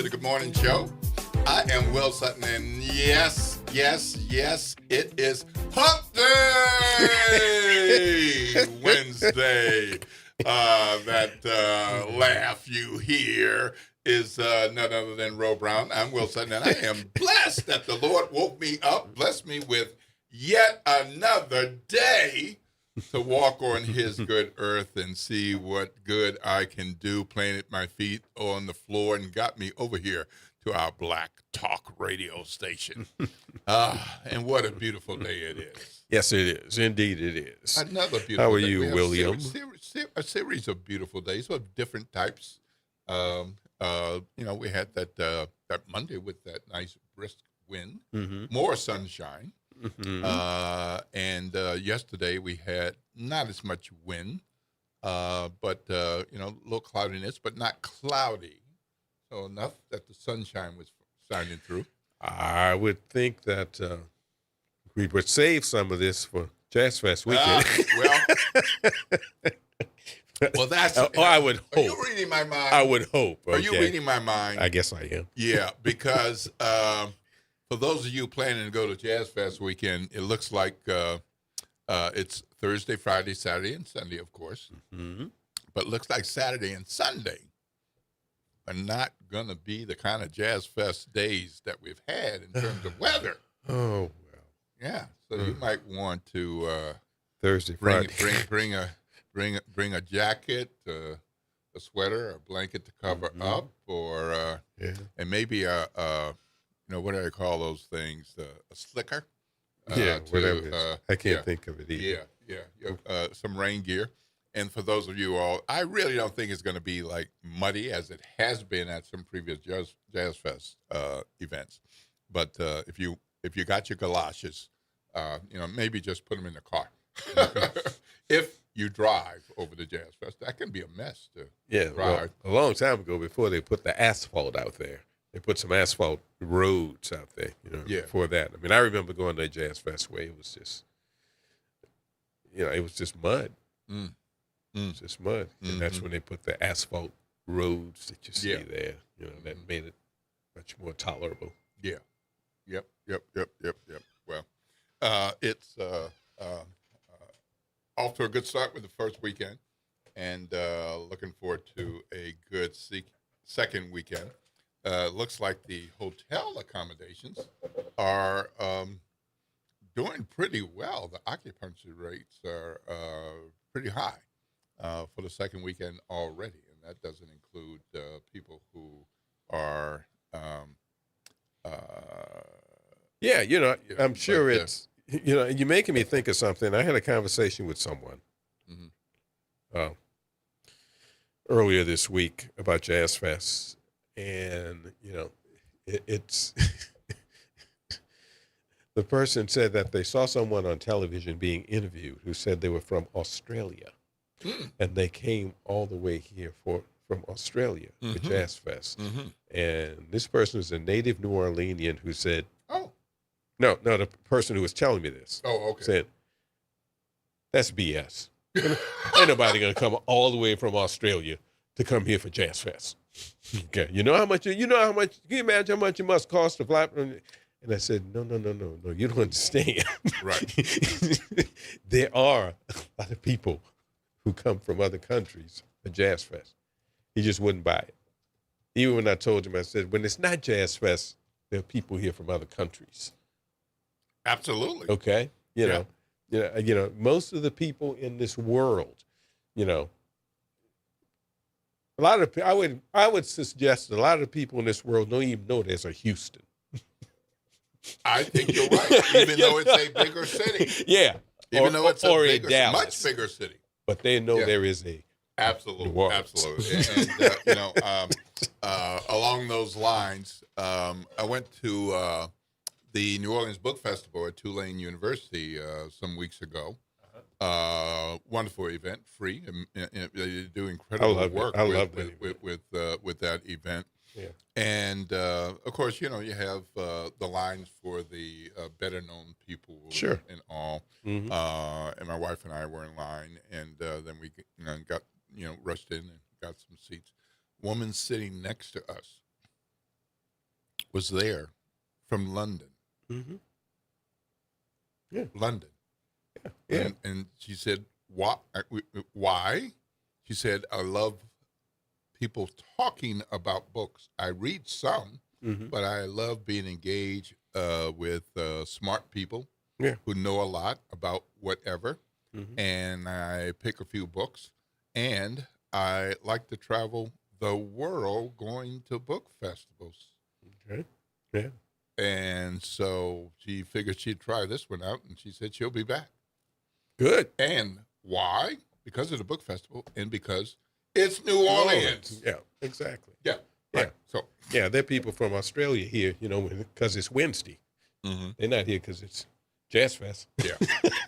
to the Good Morning Show. I am Will Sutton, and yes, it is Hump Day Wednesday. That laugh you hear is none other than Ro Brown. I'm Will Sutton, and I am blessed that the Lord woke me up, blessed me with yet another day to walk on his good earth and see what good I can do, planted my feet on the floor and got me over here to our Black Talk radio station. And what a beautiful day it is. Yes, it is. Indeed, it is. Another beautiful How are day. you, William? A series of beautiful days of different types. We had that Monday with that nice brisk wind, more sunshine. And yesterday we had not as much wind, but a little cloudiness, but not cloudy. So enough that the sunshine was shining through. I would think that we would save some of this for Jazz Fest weekend. Well, that's. I would hope. Are you reading my mind? I would hope. Okay. Are you reading my mind? I guess I am. Yeah, because for those of you planning to go to Jazz Fest weekend, it looks like it's Thursday, Friday, Saturday, and Sunday, of course. Mm-hmm. But it looks like Saturday and Sunday are not going to be the kind of Jazz Fest days that we've had in terms of weather. Oh, well. Yeah, so you might want to Thursday, Friday. bring a jacket, a sweater, a blanket to cover up, or and maybe what do I call those things? A slicker. Whatever it is. I can't think of it either. Yeah. Some rain gear. And for those of you all, I really don't think it's going to be like muddy as it has been at some previous Jazz Fest events. But if you got your galoshes, maybe just put them in the car. If you drive over the Jazz Fest, that can be a mess to drive. Well, a long time ago, before they put the asphalt out there, they put some asphalt roads out there. Before that, I mean, I remember going to a Jazz Fest where it was just, it was just mud. It was just mud, and that's when they put the asphalt roads that you see there. That made it much more tolerable. Yeah. Yep. Well, it's off to a good start with the first weekend, and looking forward to a good second weekend. Looks like the hotel accommodations are doing pretty well. The occupancy rates are pretty high for the second weekend already, and that doesn't include people who are I'm sure it's, you're making me think of something. I had a conversation with someone earlier this week about Jazz Fest, and, it's the person said that they saw someone on television being interviewed who said they were from Australia, and they came all the way here from Australia for Jazz Fest. And this person is a native New Orleanian who said, No, the person who was telling me this said, that's BS. Ain't nobody going to come all the way from Australia to come here for Jazz Fest. Okay, you know how much, can you imagine how much it must cost to fly? And I said, no, you don't understand. Right. There are a lot of people who come from other countries for Jazz Fest. He just wouldn't buy it. Even when I told him, I said, when it's not Jazz Fest, there are people here from other countries. Absolutely. Okay. Most of the people in this world, a lot of I would suggest a lot of the people in this world don't even know there's a Houston. I think you're right. Even though it's a bigger city. Yeah. Even though it's a much bigger city. But they know there is a absolutely. And along those lines, I went to the New Orleans Book Festival at Tulane University some weeks ago. Wonderful event, free. They do incredible work with that event. Yeah. And of course, you have the lines for the better known people, sure, and all. And my wife and I were in line, and then we got rushed in and got some seats. Woman sitting next to us was there from London. Mm-hmm. Yeah. London. Yeah. And she said, why? She said, I love people talking about books. I read some, Mm-hmm. but I love being engaged with smart people Yeah. who know a lot about whatever. Mm-hmm. And I pick a few books. And I like to travel the world going to book festivals. Okay. Yeah. And so she figured she'd try this one out, and she said she'll be back. Good. And why? Because of the book festival and because it's New Orleans. Yeah, exactly. Yeah. Right. So, Yeah, there are people from Australia here, because it's Wednesday. mm-hmm. They're not here because it's Jazz Fest. Yeah.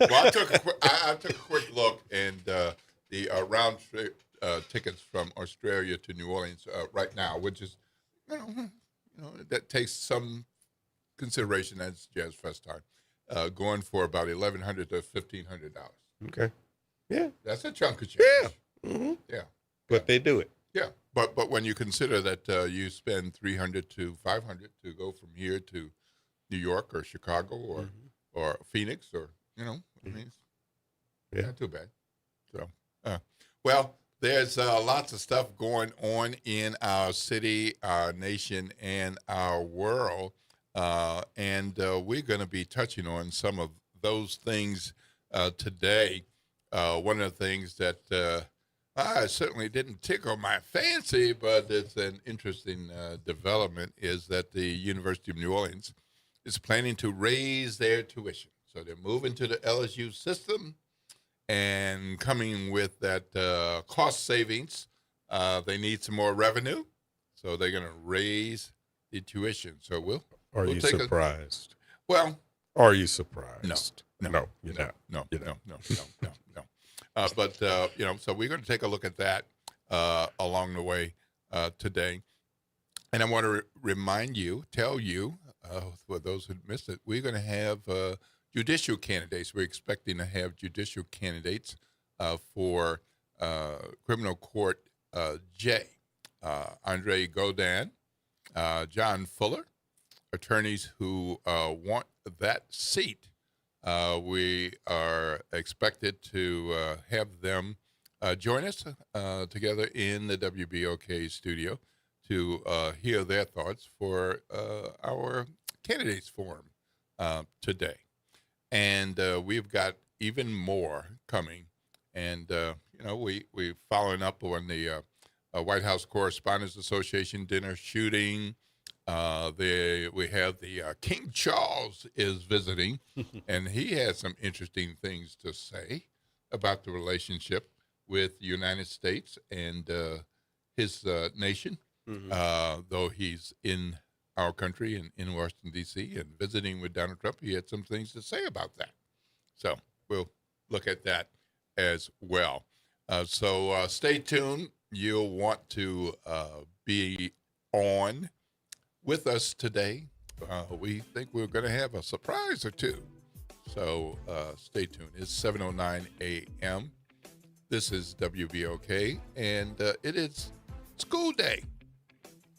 Well, I took a quick look, and the round trip tickets from Australia to New Orleans right now, which is, that takes some consideration as Jazz Fest time, going for about $1,100 to $1,500. Okay. Yeah. That's a chunk of change. Yeah. Mm-hmm. Yeah. But they do it. Yeah, but when you consider that you spend $300 to $500 to go from here to New York or Chicago or Phoenix or I mean, it's not too bad. So, well, there's lots of stuff going on in our city, our nation, and our world, and we're going to be touching on some of those things today. One of the things that I certainly didn't tickle my fancy, but it's an interesting development, is that the University of New Orleans is planning to raise their tuition. So they're moving to the LSU system and coming with that cost savings. They need some more revenue, so they're going to raise the tuition. So we'll Are you take surprised? well, Are you surprised? No, you're not. No. You're not. No. But so we're going to take a look at that along the way today. And I want to tell you, for those who missed it, we're going to have judicial candidates. We're expecting to have judicial candidates for criminal court J. Andre Godin, John Fuller, attorneys who want that seat. We are expected to have them join us together in the WBOK studio to hear their thoughts for our candidates forum today. And we've got even more coming. And, we're following up on the White House Correspondents Association dinner shooting. We have the King Charles is visiting, and he has some interesting things to say about the relationship with the United States and his nation, though he's in our country and in Washington, D.C., and visiting with Donald Trump. He had some things to say about that. So we'll look at that as well. So stay tuned. You'll want to be on with us today. We think we're going to have a surprise or two. So stay tuned. It's 7:09 a.m. This is WBOK, and it is school day.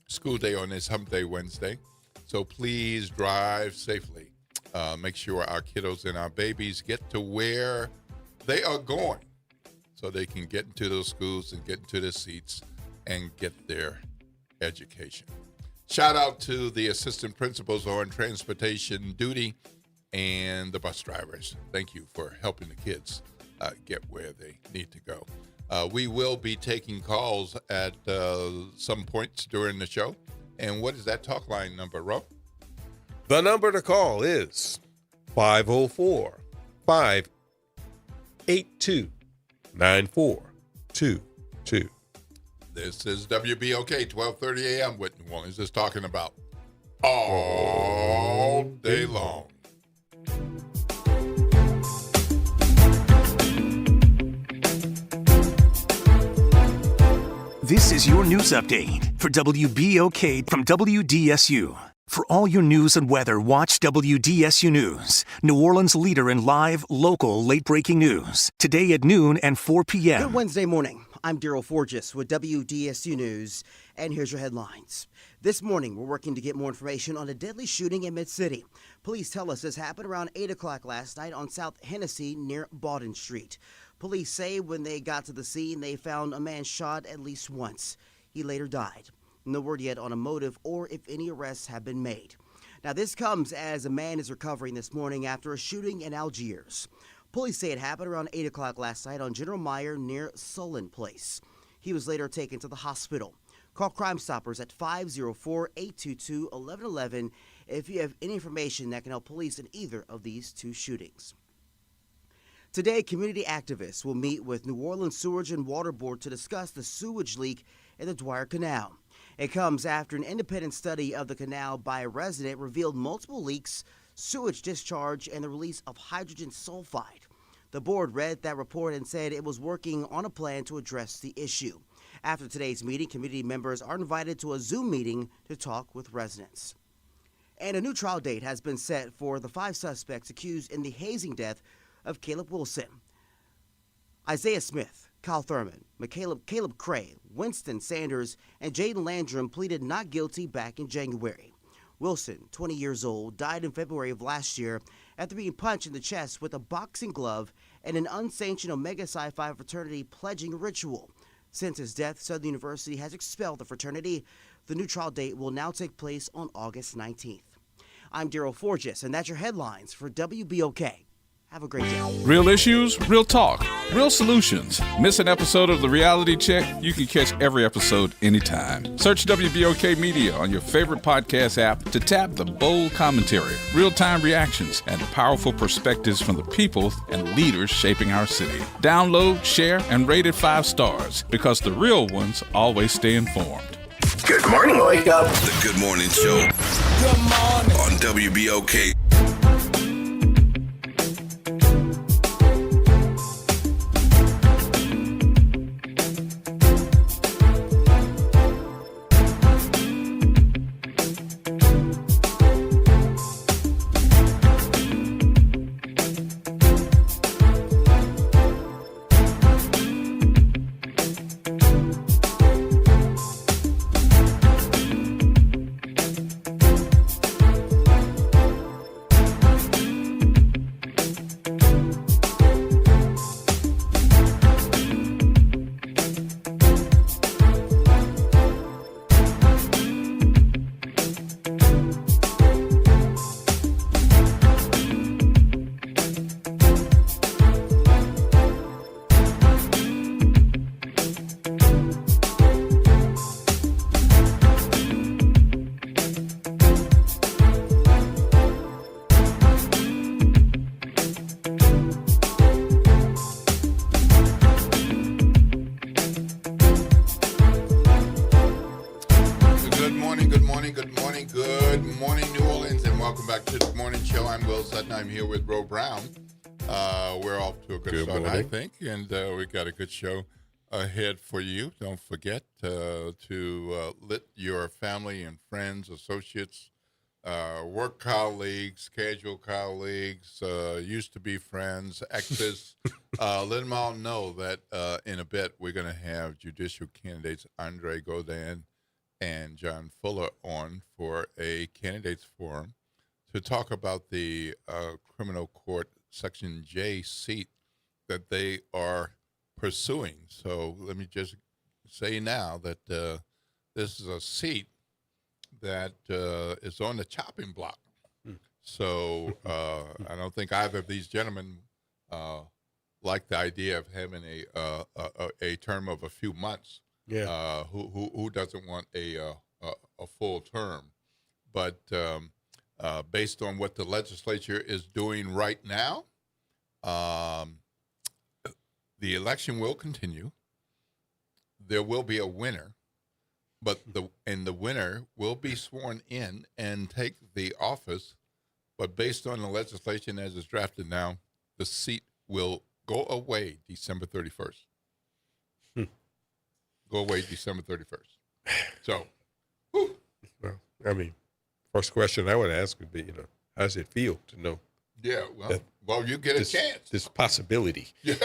School day on this Hump Day Wednesday. So please drive safely. Make sure our kiddos and our babies get to where they are going so they can get into those schools and get into their seats and get their education. Shout out to the assistant principals on transportation duty and the bus drivers. Thank you for helping the kids get where they need to go. We will be taking calls at some points during the show. And what is that talk line number, Ro? The number to call is 504-582-9422. This is WBOK, 12:30 a.m. What New Orleans is talking about all day long. This is your news update for WBOK from WDSU. For all your news and weather, watch WDSU News, New Orleans' leader in live, local, late-breaking news. Today at noon and 4 p.m. Good Wednesday morning. I'm Daryl Forges with WDSU News, and here's your headlines. This morning, we're working to get more information on a deadly shooting in Mid-City. Police tell us this happened around 8 o'clock last night on South Hennessy near Bawden Street. Police say when they got to the scene, they found a man shot at least once. He later died. No word yet on a motive or if any arrests have been made. Now, this comes as a man is recovering this morning after a shooting in Algiers. Police say it happened around 8 o'clock last night on General Meyer near Solon Place. He was later taken to the hospital. Call Crime Stoppers at 504-822-1111 if you have any information that can help police in either of these two shootings. Today, community activists will meet with New Orleans Sewerage and Water Board to discuss the sewage leak in the Dwyer Canal. It comes after an independent study of the canal by a resident revealed multiple leaks, sewage discharge, and the release of hydrogen sulfide. The board read that report and said it was working on a plan to address the issue. After today's meeting, community members are invited to a Zoom meeting to talk with residents. And a new trial date has been set for the 5 suspects accused in the hazing death of Caleb Wilson. Isaiah Smith, Kyle Thurman, Caleb Cray, Winston Sanders, and Jaden Landrum pleaded not guilty back in January. Wilson, 20 years old, died in February of last year after being punched in the chest with a boxing glove and an unsanctioned Omega Psi Phi fraternity pledging ritual. Since his death, Southern University has expelled the fraternity. The new trial date will now take place on August 19th. I'm Daryl Forges, and that's your headlines for WBOK. Have a great day. Real issues, real talk, real solutions. Miss an episode of The Reality Check? You can catch every episode anytime. Search WBOK Media on your favorite podcast app to tap the bold commentary, real-time reactions, and powerful perspectives from the people and leaders shaping our city. Download, share, and rate it 5 stars because the real ones always stay informed. Good morning. Wake up. The Good Morning Show. Good morning. On WBOK. Good morning, New Orleans, and welcome back to the morning show. I'm Will Sutton. I'm here with Ro Brown. We're off to a good start, morning. I think, and we've got a good show ahead for you. Don't forget to let your family and friends, associates, work colleagues, casual colleagues, used to be friends, exes, let them all know that in a bit we're going to have judicial candidates Andre Godin and John Fuller on for a candidates forum to talk about the criminal court Section J seat that they are pursuing. So let me just say now that this is a seat that is on the chopping block. So I don't think either of these gentlemen like the idea of having a term of a few months. Yeah. Who doesn't want a full term? But based on what the legislature is doing right now, the election will continue. There will be a winner, but the winner will be sworn in and take the office. But based on the legislation as it's drafted now, the seat will go away December 31st. Go away December 31st. So, whew. Well, I mean, first question I would ask would be, how does it feel to know Yeah, well, that Well, you get a chance. This possibility. Yeah,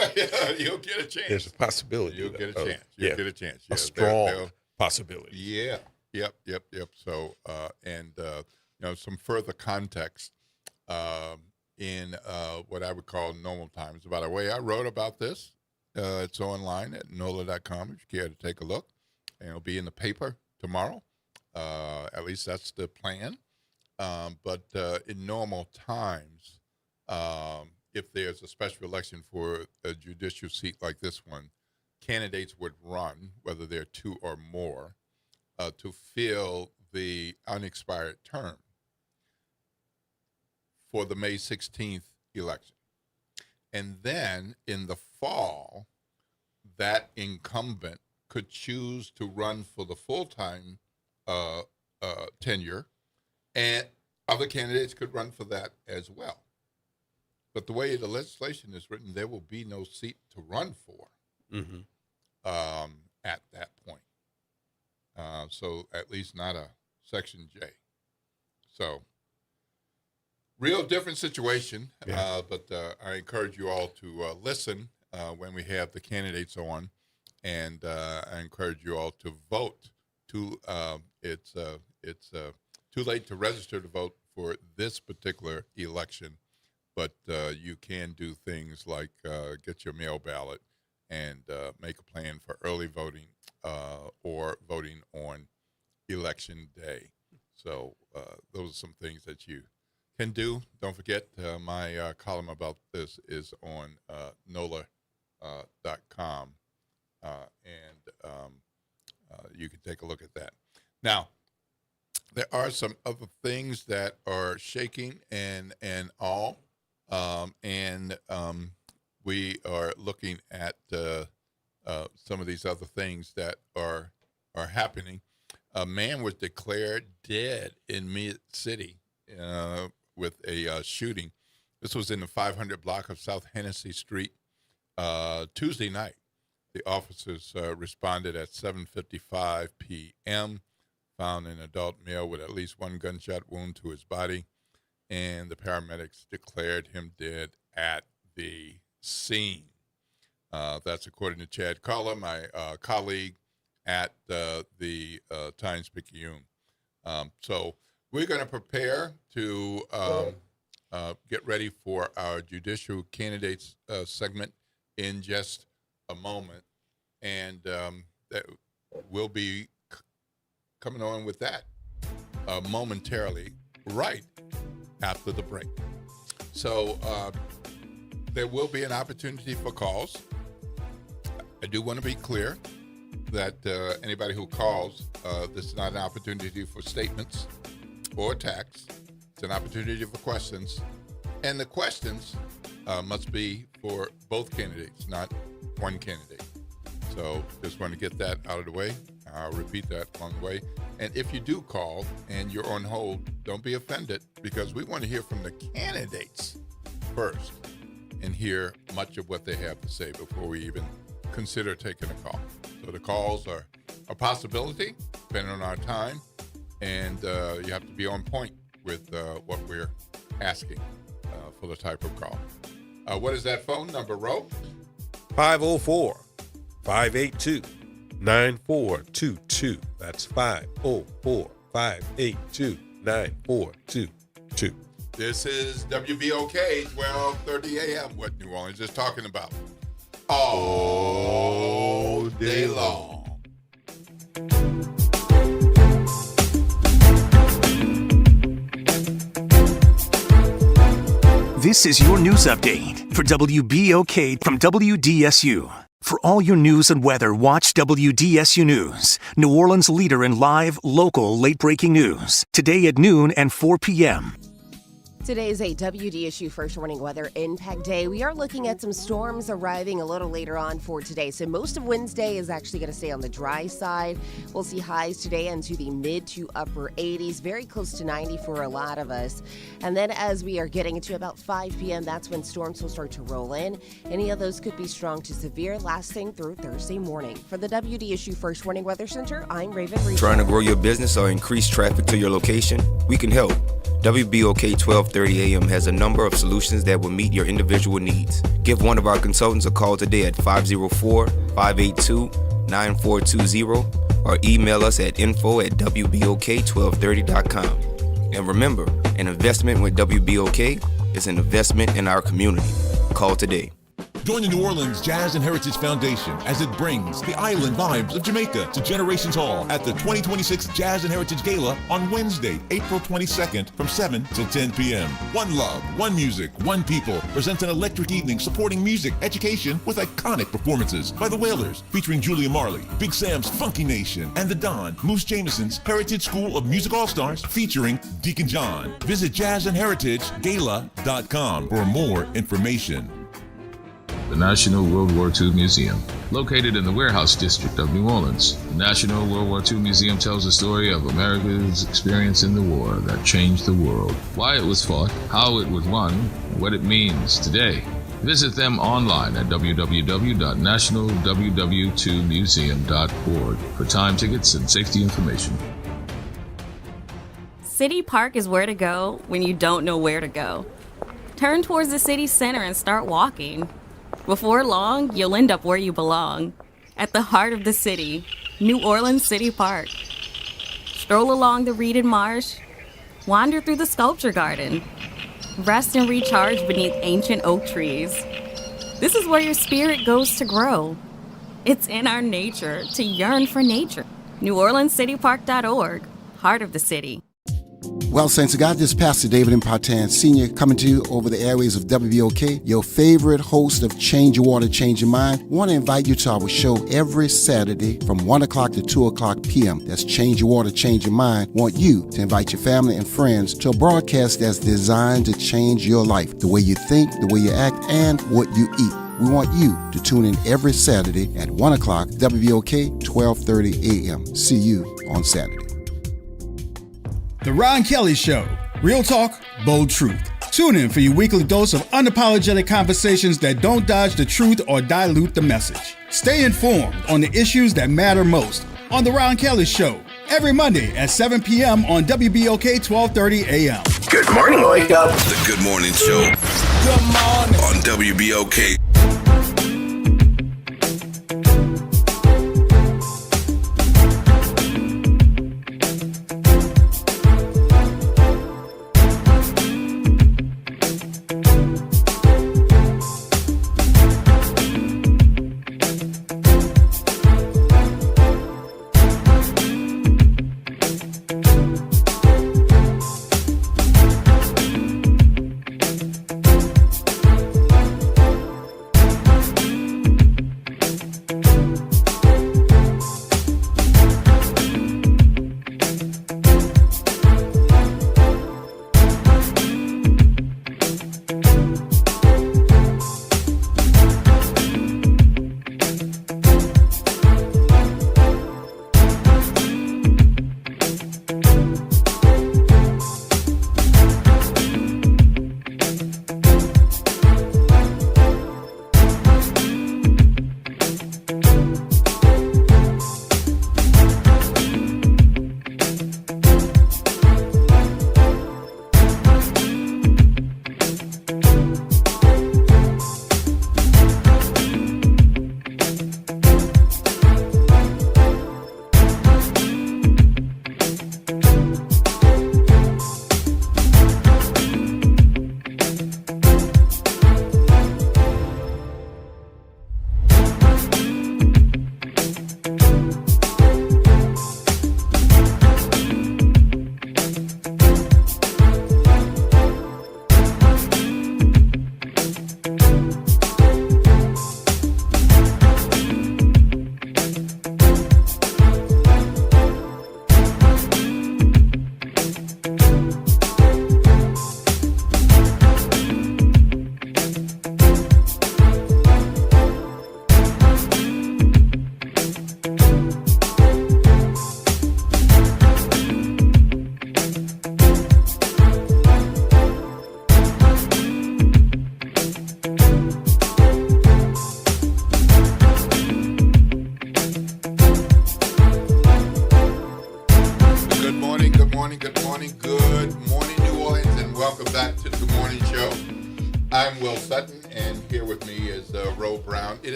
you'll get a chance. There's a possibility. You'll get a of- chance. You'll yeah, get a chance. a Yeah, strong they'll- possibility. Yeah. Yep. So, some further context in what I would call normal times. By the way, I wrote about this. It's online at NOLA.com if you care to take a look. And it'll be in the paper tomorrow. At least that's the plan. But in normal times, if there's a special election for a judicial seat like this one, candidates would run, whether they're two or more, to fill the unexpired term for the May 16th election. And then in the fall, that incumbent could choose to run for the full-time tenure, and other candidates could run for that as well. But the way the legislation is written, there will be no seat to run for at that point. So at least not a Section J. So real different situation, but I encourage you all to listen when we have the candidates on, and I encourage you all to vote. It's too late to register to vote for this particular election, but you can do things like get your mail ballot and make a plan for early voting or voting on Election Day. So those are some things that you can do. Don't forget, my column about this is on NOLA.com, and you can take a look at that. Now, there are some other things that are shaking and all, and we are looking at some of these other things that are happening. A man was declared dead in Mid-City with a shooting. This was in the 500 block of South Hennessy Street Tuesday night. The officers responded at 7:55 p.m., found an adult male with at least one gunshot wound to his body, and the paramedics declared him dead at the scene. That's according to Chad Collar, my colleague at the Times-Picayune. So we're going to prepare to get ready for our judicial candidates segment in just a moment, and that we'll be coming on with that momentarily right after the break. So there will be an opportunity for calls. I do want to be clear that anybody who calls, this is not an opportunity for statements or attacks. It's an opportunity for questions. And the questions must be for both candidates, not one candidate. So just want to get that out of the way. I'll repeat that along the way. And if you do call and you're on hold, don't be offended, because we want to hear from the candidates first and hear much of what they have to say before we even consider taking a call. So the calls are a possibility, depending on our time, and you have to be on point with what we're asking for the type of call. What is that phone number, Ro? 504-582-9422. That's 504-582-9422. This is WBOK 12:30 a.m. What New Orleans is talking about all day long. This is your news update for WBOK from WDSU. For all your news and weather, watch WDSU News, New Orleans' leader in live, local, late-breaking news. Today at noon and 4 p.m. Today is a WDSU First Warning Weather Impact Day. We are looking at some storms arriving a little later on for today. So most of Wednesday is actually going to stay on the dry side. We'll see highs today into the mid to upper 80s, very close to 90 for a lot of us. And then as we are getting to about 5 p.m., that's when storms will start to roll in. Any of those could be strong to severe, lasting through Thursday morning. For the WDSU First Warning Weather Center, I'm Raven Reese. Trying to grow your business or increase traffic to your location? We can help. WBOK 1230 AM has a number of solutions that will meet your individual needs. Give one of our consultants a call today at 504-582-9420 or email us at info@wbok1230.com. And remember, an investment with WBOK is an investment in our community. Call today. Join the New Orleans Jazz and Heritage Foundation as it brings the island vibes of Jamaica to Generations Hall at the 2026 Jazz and Heritage Gala on Wednesday, April 22nd from 7 till 10 p.m. One love, one music, one people presents an electric evening supporting music, education with iconic performances by the Wailers featuring Julia Marley, Big Sam's Funky Nation, and the Don, Moose Jameson's Heritage School of Music All-Stars featuring Deacon John. Visit jazzandheritagegala.com for more information. The National World War II Museum, located in the Warehouse District of New Orleans. The National World War II Museum tells the story of America's experience in the war that changed the world, why it was fought, how it was won, and what it means today. Visit them online at www.nationalww2museum.org for time tickets and safety information. City Park is where to go when you don't know where to go. Turn towards the city center and start walking. Before long, you'll end up where you belong, at the heart of the city, New Orleans City Park. Stroll along the reeded marsh, wander through the sculpture garden, rest and recharge beneath ancient oak trees. This is where your spirit goes to grow. It's in our nature to yearn for nature. NewOrleansCityPark.org, heart of the city. Well, Saints of God, this is Pastor David Impartan Sr. coming to you over the airways of WBOK, your favorite host of Change Your Water, Change Your Mind. Want to invite you to our show every Saturday from 1 o'clock to 2 o'clock p.m. That's Change Your Water, Change Your Mind. Want you to invite your family and friends to a broadcast that's designed to change your life, the way you think, the way you act, and what you eat. We want you to tune in every Saturday at 1 o'clock, WBOK 1230 a.m. See you on Saturday. The Ron Kelly Show. Real talk, bold truth. Tune in for your weekly dose of unapologetic conversations that don't dodge the truth or dilute the message. Stay informed on the issues that matter most on The Ron Kelly Show. Every Monday at 7 p.m. on WBOK 1230 a.m. Good morning, wake up. The Good Morning Show. Good morning. On WBOK.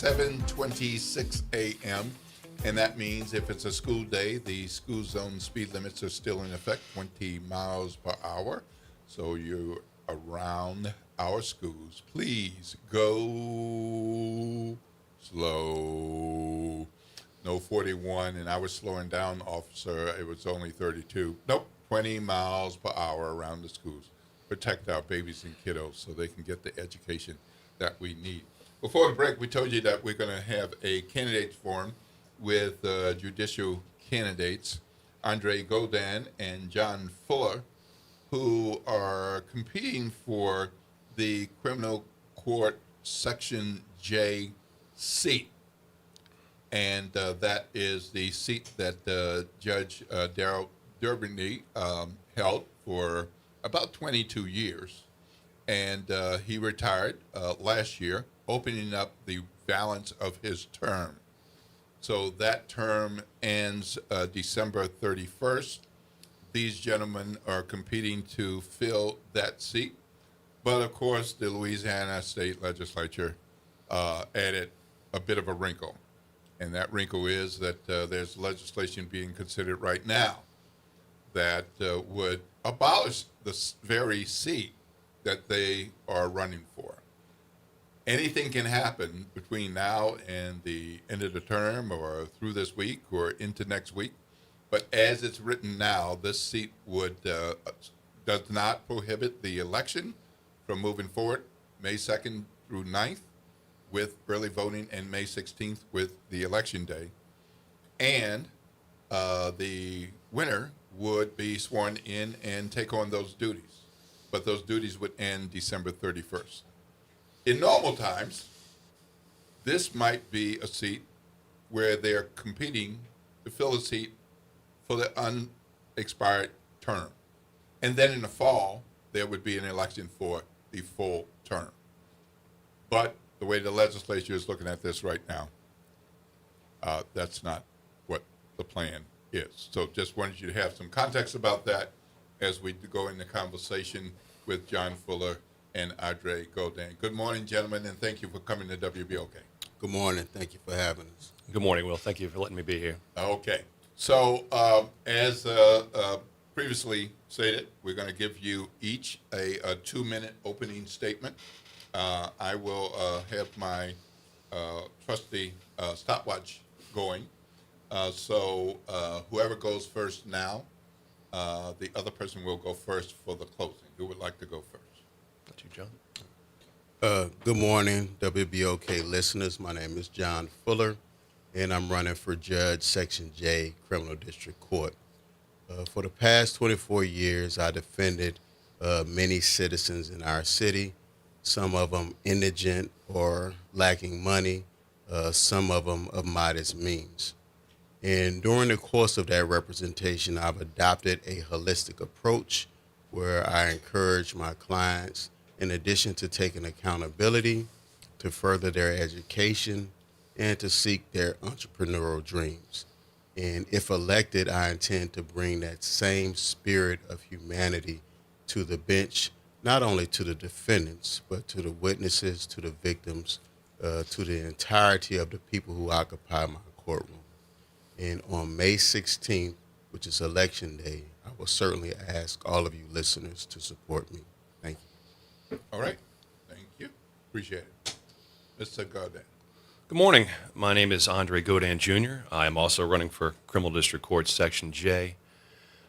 7:26 a.m. And that means if it's a school day, the school zone speed limits are still in effect, 20 miles per hour. So you're around our schools. Please go slow. No 41, and I was slowing down, officer. It was only 32. Nope, 20 miles per hour around the schools. Protect our babies and kiddos so they can get the education that we need. Before the break, we told you that we're going to have a candidates forum with judicial candidates, Andre Godin and John Fuller, who are competing for the criminal court Section J seat. And that is the seat that Judge Daryl Durbiny held for about 22 years. And he retired last year, opening up the balance of his term. So that term ends December 31st. These gentlemen are competing to fill that seat. But of course, the Louisiana State Legislature added a bit of a wrinkle. And that wrinkle is that there's legislation being considered right now that would abolish the very seat that they are running for. Anything can happen between now and the end of the term or through this week or into next week. But as it's written now, this seat would does not prohibit the election from moving forward May 2nd through 9th with early voting and May 16th with the election day. And the winner would be sworn in and take on those duties. But those duties would end December 31st. In normal times, this might be a seat where they're competing to fill a seat for the unexpired term. And then in the fall, there would be an election for the full term. But the way the legislature is looking at this right now, that's not what the plan is. So just wanted you to have some context about that as we go into conversation with John Fuller and Andre Godin. Good morning, gentlemen, and thank you for coming to WBOK. Good morning. Thank you for having us. Good morning, Will. Thank you for letting me be here. Okay. So as previously stated, we're going to give you each a 2-minute opening statement. I will have my trusty stopwatch going. So whoever goes first now, the other person will go first for the closing. Who would like to go first? That's you, John. Good morning, WBOK listeners. My name is John Fuller, and I'm running for Judge Section J, Criminal District Court. For the past 24 years, I defended many citizens in our city, some of them indigent or lacking money, some of them of modest means. And during the course of that representation, I've adopted a holistic approach where I encourage my clients, in addition to taking accountability, to further their education and to seek their entrepreneurial dreams. And if elected, I intend to bring that same spirit of humanity to the bench, not only to the defendants, but to the witnesses, to the victims, to the entirety of the people who occupy my courtroom. And on May 16th, which is Election Day, I will certainly ask all of you listeners to support me. Thank you. All right. Thank you. Appreciate it. Mr. Godin. Good morning. My name is Andre Godin, Jr. I am also running for Criminal District Court Section J.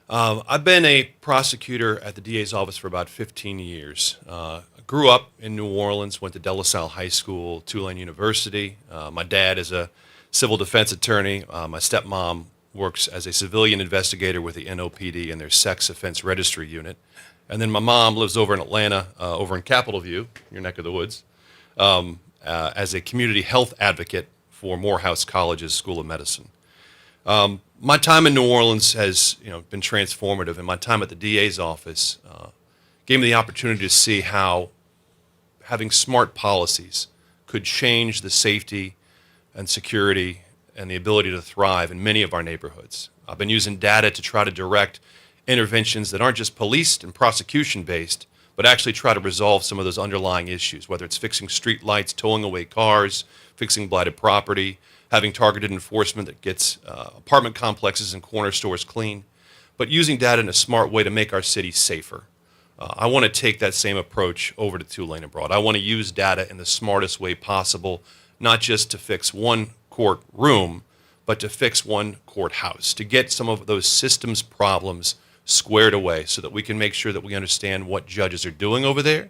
I've been a prosecutor at the DA's office for about 15 years. I grew up in New Orleans, went to De La Salle High School, Tulane University. My dad is a civil defense attorney. My stepmom works as a civilian investigator with the NOPD and their sex offense registry unit. And then my mom lives over in Atlanta, over in Capitol View, your neck of the woods, as a community health advocate for Morehouse College's School of Medicine. My time in New Orleans has been transformative, and my time at the DA's office gave me the opportunity to see how having smart policies could change the safety and security and the ability to thrive in many of our neighborhoods. I've been using data to try to direct interventions that aren't just police and prosecution based, but actually try to resolve some of those underlying issues, whether it's fixing street lights, towing away cars, fixing blighted property, having targeted enforcement that gets apartment complexes and corner stores clean, but using data in a smart way to make our city safer. I want to take that same approach over to Tulane and Broad. I want to use data in the smartest way possible, not just to fix one courtroom, but to fix one courthouse, to get some of those systems problems squared away so that we can make sure that we understand what judges are doing over there,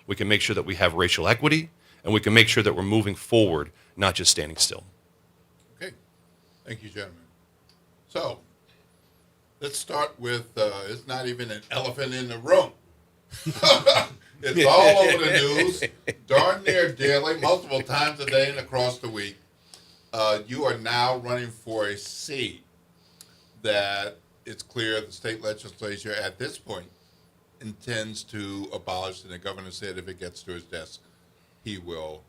we can make sure that we have racial equity, and we can make sure that we're moving forward, not just standing still. Okay. Thank you, gentlemen. So, let's start with, it's not even an elephant in the room. It's all over the news, darn near daily, multiple times a day and across the week. You are now running for a seat that it's clear the state legislature at this point intends to abolish, and the governor said if it gets to his desk, he will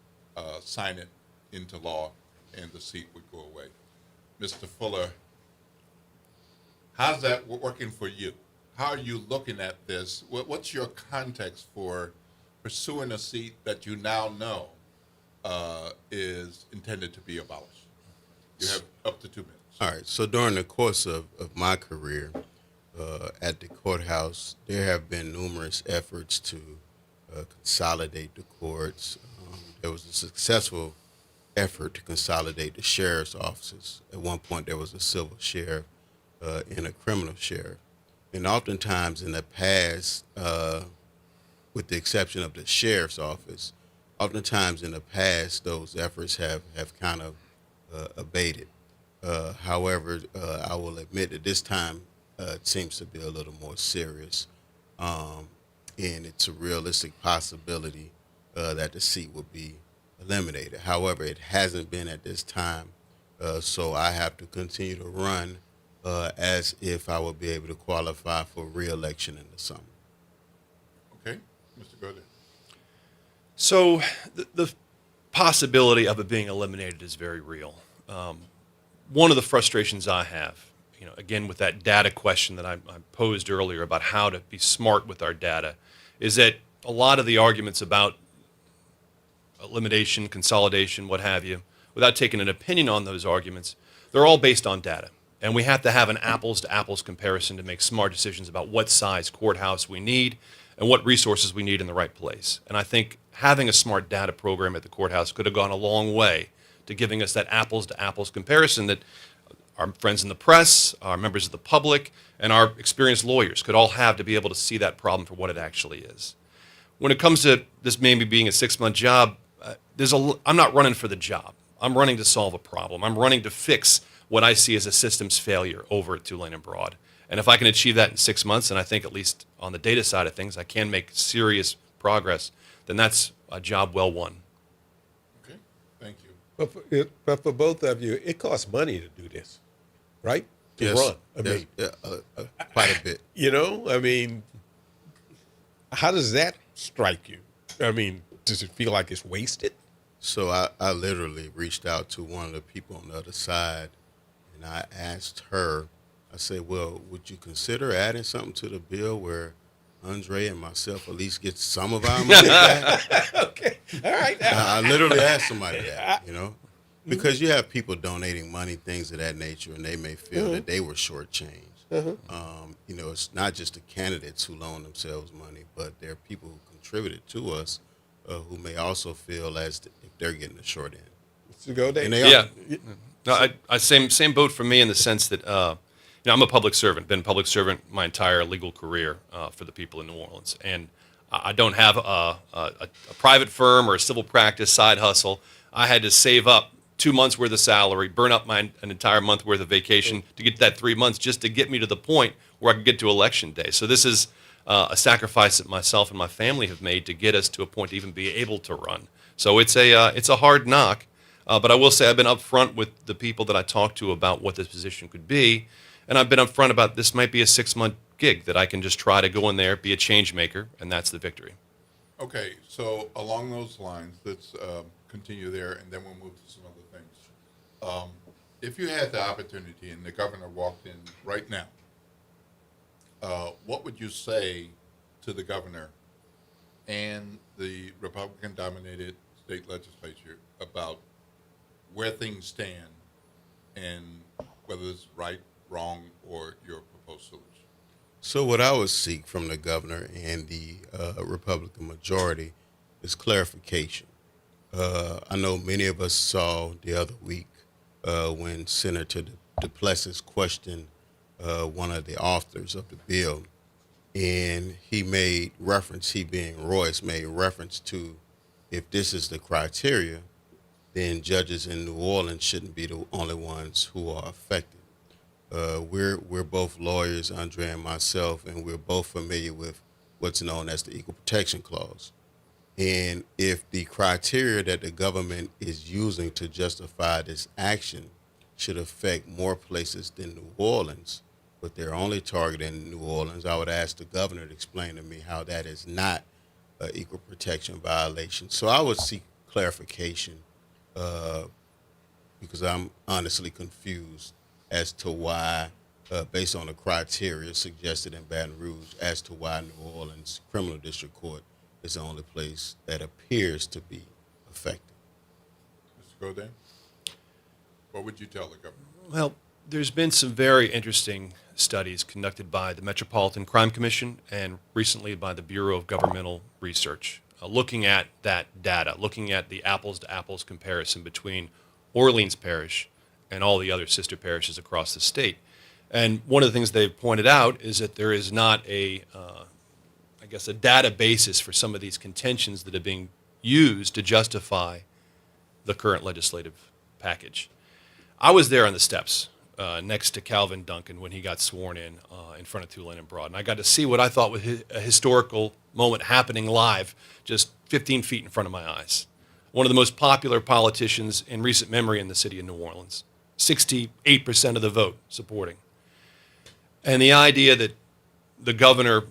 sign it into law and the seat would go away. Mr. Fuller, how's that working for you? How are you looking at this? What's your context for pursuing a seat that you now know is intended to be abolished? You have up to 2 minutes. All right. So during the course of my career at the courthouse, there have been numerous efforts to consolidate the courts. There was a successful effort to consolidate the sheriff's offices. At one point, there was a civil sheriff and a criminal sheriff. And oftentimes in the past, with the exception of the sheriff's office, oftentimes in the past, those efforts have kind of abated. However, I will admit that this time it seems to be a little more serious, and it's a realistic possibility that the seat will be eliminated. However, it hasn't been at this time, so I have to continue to run as if I would be able to qualify for re-election in the summer. Okay, Mr. Godin. So the possibility of it being eliminated is very real. One of the frustrations I have, again with that data question that I posed earlier about how to be smart with our data, is that a lot of the arguments about elimination, consolidation, what have you, without taking an opinion on those arguments, they're all based on data. And we have to have an apples-to-apples comparison to make smart decisions about what size courthouse we need and what resources we need in the right place. And I think having a smart data program at the courthouse could have gone a long way to giving us that apples-to-apples comparison that our friends in the press, our members of the public, and our experienced lawyers could all have to be able to see that problem for what it actually is. When it comes to this maybe being a 6-month job, I'm not running for the job. I'm running to solve a problem. I'm running to fix what I see as a systems failure over at Tulane and Broad. And if I can achieve that in 6 months, and I think at least on the data side of things, I can make serious progress, then that's a job well won. Okay, thank you. But for both of you, it costs money to do this, right? To Yes, run. I yes, mean, quite a bit. I mean, how does that strike you? I mean, does it feel like it's wasted? So I literally reached out to one of the people on the other side, and I asked her, I said, well, would you consider adding something to the bill where Andre and myself at least get some of our money back? Okay, all right. I literally asked somebody that, because you have people donating money, things of that nature, and they may feel that they were shortchanged. It's not just the candidates who loan themselves money, but there are people who contributed to us who may also feel as if they're getting the short end. So go there. And they are. No, I same boat for me in the sense that I'm a public servant. Been a public servant my entire legal career for the people in New Orleans, and I don't have a private firm or a civil practice side hustle. I had to save up 2 months worth of salary, burn up an entire month worth of vacation to get that 3 months just to get me to the point where I could get to election day. So this is a sacrifice that myself and my family have made to get us to a point to even be able to run. So it's a hard knock, but I will say I've been upfront with the people that I talked to about what this position could be, and I've been upfront about this might be a 6-month gig that I can just try to go in there, be a change maker, and that's the victory. Okay, so along those lines, let's continue there, and then we'll move to some other things. If you had the opportunity and the governor walked in right now, what would you say to the governor and the Republican-dominated state legislature about where things stand and whether it's right, wrong, or your proposed solution? So what I would seek from the governor and the Republican majority is clarification. I know many of us saw the other week when Senator Duplessis questioned one of the authors of the bill, and he made reference, he being Royce, made reference to, if this is the criteria, then judges in New Orleans shouldn't be the only ones who are affected. We're both lawyers, Andre and myself, and we're both familiar with what's known as the Equal Protection Clause. And if the criteria that the government is using to justify this action should affect more places than New Orleans, but they're only targeting New Orleans, I would ask the governor to explain to me how that is not an equal protection violation. So I would seek clarification because I'm honestly confused as to why, based on the criteria suggested in Baton Rouge, as to why New Orleans Criminal District Court is the only place that appears to be affected. Mr. Godin, what would you tell the governor? Well, there's been some very interesting studies conducted by the Metropolitan Crime Commission and recently by the Bureau of Governmental Research, looking at that data, looking at the apples-to-apples comparison between Orleans Parish and all the other sister parishes across the state. And one of the things they've pointed out is that there is not a data basis for some of these contentions that are being used to justify the current legislative package. I was there on the steps next to Calvin Duncan when he got sworn in front of Tulane and Broad, and I got to see what I thought was a historical moment happening live, just 15 feet in front of my eyes. One of the most popular politicians in recent memory in the city of New Orleans, 68% of the vote supporting. And the idea that the governor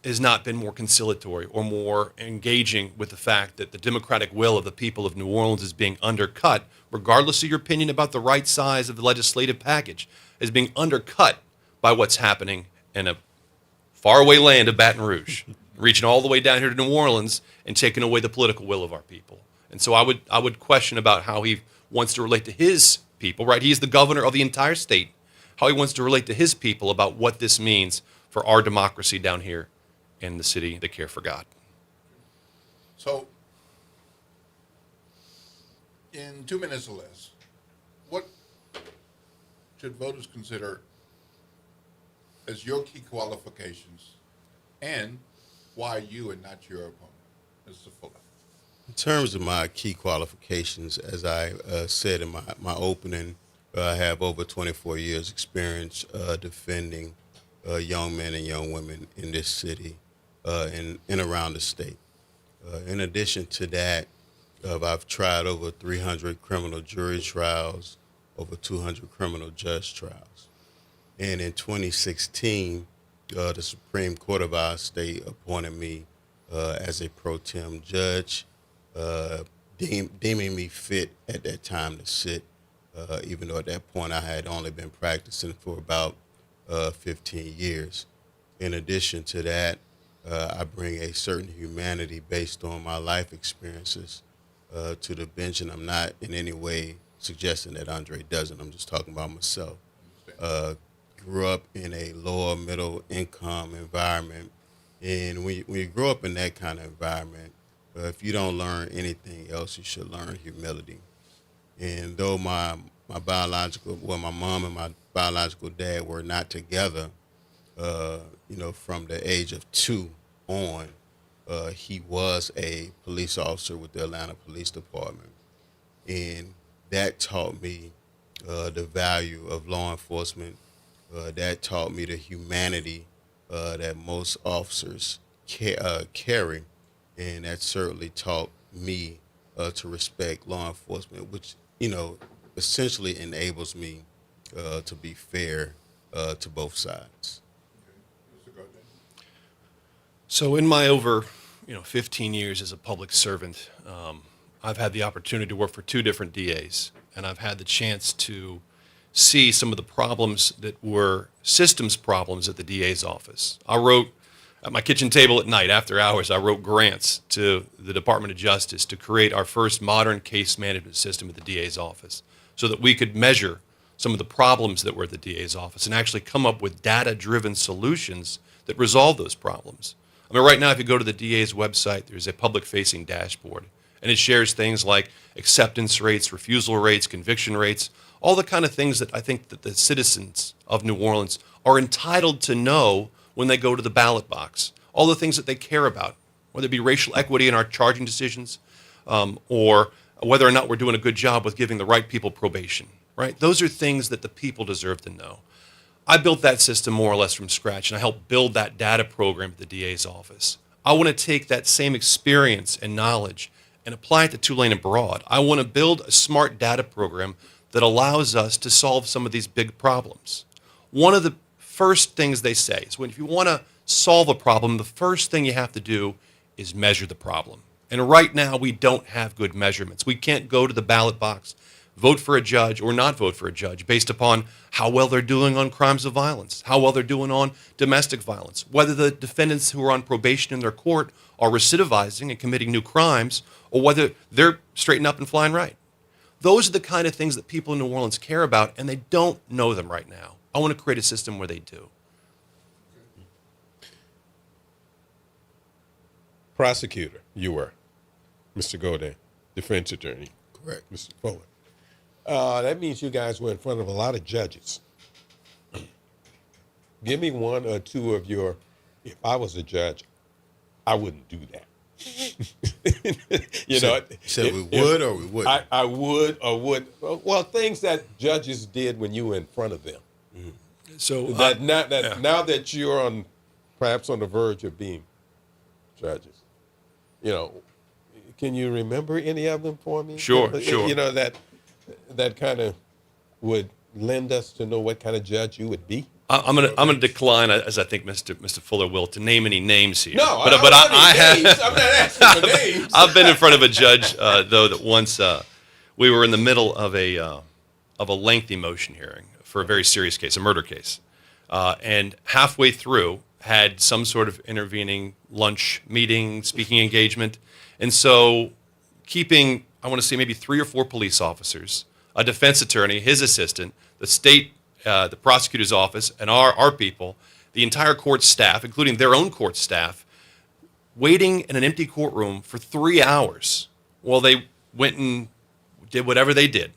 has not been more conciliatory or more engaging with the fact that the democratic will of the people of New Orleans is being undercut, regardless of your opinion about the right size of the legislative package, is being undercut by what's happening in a faraway land of Baton Rouge, reaching all the way down here to New Orleans and taking away the political will of our people. And so I would question about how he wants to relate to his people, right? He's the governor of the entire state, how he wants to relate to his people about what this means for our democracy down here in the city that care for God. So, in 2 minutes or less, what should voters consider as your key qualifications and why you and not your opponent, Mr. Fuller? In terms of my key qualifications, as I said in my opening, I have over 24 years experience defending young men and young women in this city and around the state. In addition to that, I've tried over 300 criminal jury trials, over 200 criminal judge trials. And in 2016, the Supreme Court of our state appointed me as a pro tem judge, deeming me fit at that time to sit, even though at that point I had only been practicing for about 15 years. In addition to that, I bring a certain humanity based on my life experiences to the bench, and I'm not in any way suggesting that Andre doesn't. I'm just talking about myself. Grew up in a lower middle income environment, and when you grow up in that kind of environment, if you don't learn anything else, you should learn humility. And though my mom and my biological dad were not together, from the age of 2 on, he was a police officer with the Atlanta Police Department. And that taught me the value of law enforcement. That taught me the humanity that most officers carry. And that certainly taught me to respect law enforcement, which, essentially enables me to be fair to both sides. So in my over 15 years as a public servant, I've had the opportunity to work for 2 different DAs, and I've had the chance to see some of the problems that were systems problems at the DA's office. I wrote At my kitchen table at night, after hours, I wrote grants to the Department of Justice to create our first modern case management system at the DA's office so that we could measure some of the problems that were at the DA's office and actually come up with data-driven solutions that resolve those problems. I mean, right now, if you go to the DA's website, there's a public-facing dashboard, and it shares things like acceptance rates, refusal rates, conviction rates, all the kind of things that I think that the citizens of New Orleans are entitled to know when they go to the ballot box, all the things that they care about, whether it be racial equity in our charging decisions, or whether or not we're doing a good job with giving the right people probation, right? Those are things that the people deserve to know. I built that system more or less from scratch, and I helped build that data program at the DA's office. I want to take that same experience and knowledge and apply it to Tulane and Broad. I want to build a smart data program that allows us to solve some of these big problems. One of the first things they say is if you want to solve a problem, the first thing you have to do is measure the problem. And right now, we don't have good measurements. We can't go to the ballot box, vote for a judge or not vote for a judge based upon how well they're doing on crimes of violence, how well they're doing on domestic violence, whether the defendants who are on probation in their court are recidivizing and committing new crimes, or whether they're straightened up and flying right. Those are the kind of things that people in New Orleans care about, and they don't know them right now. I want to create a system where they do. Prosecutor, you were, Mr. Godin, defense attorney. Correct. Mr. Fuller. That means you guys were in front of a lot of judges. Give me one or two of your, if I was a judge, I wouldn't do that. So we would or we wouldn't? I would or would. Well, things that judges did when you were in front of them. Mm-hmm. So now that you're perhaps on the verge of being judges, can you remember any of them for me? Sure. That kind of would lend us to know what kind of judge you would be. I'm gonna decline, as I think Mr. Fuller will, to name any names here. No, but I have. I'm not asking for names. I've been in front of a judge though that once we were in the middle of a lengthy motion hearing for a very serious case, a murder case, and halfway through had some sort of intervening lunch meeting, speaking engagement, and so keeping, I want to say maybe 3 or 4 police officers, a defense attorney, his assistant, the state, the prosecutor's office, and our people, the entire court staff, including their own court staff, waiting in an empty courtroom for 3 hours while they went and did whatever they did.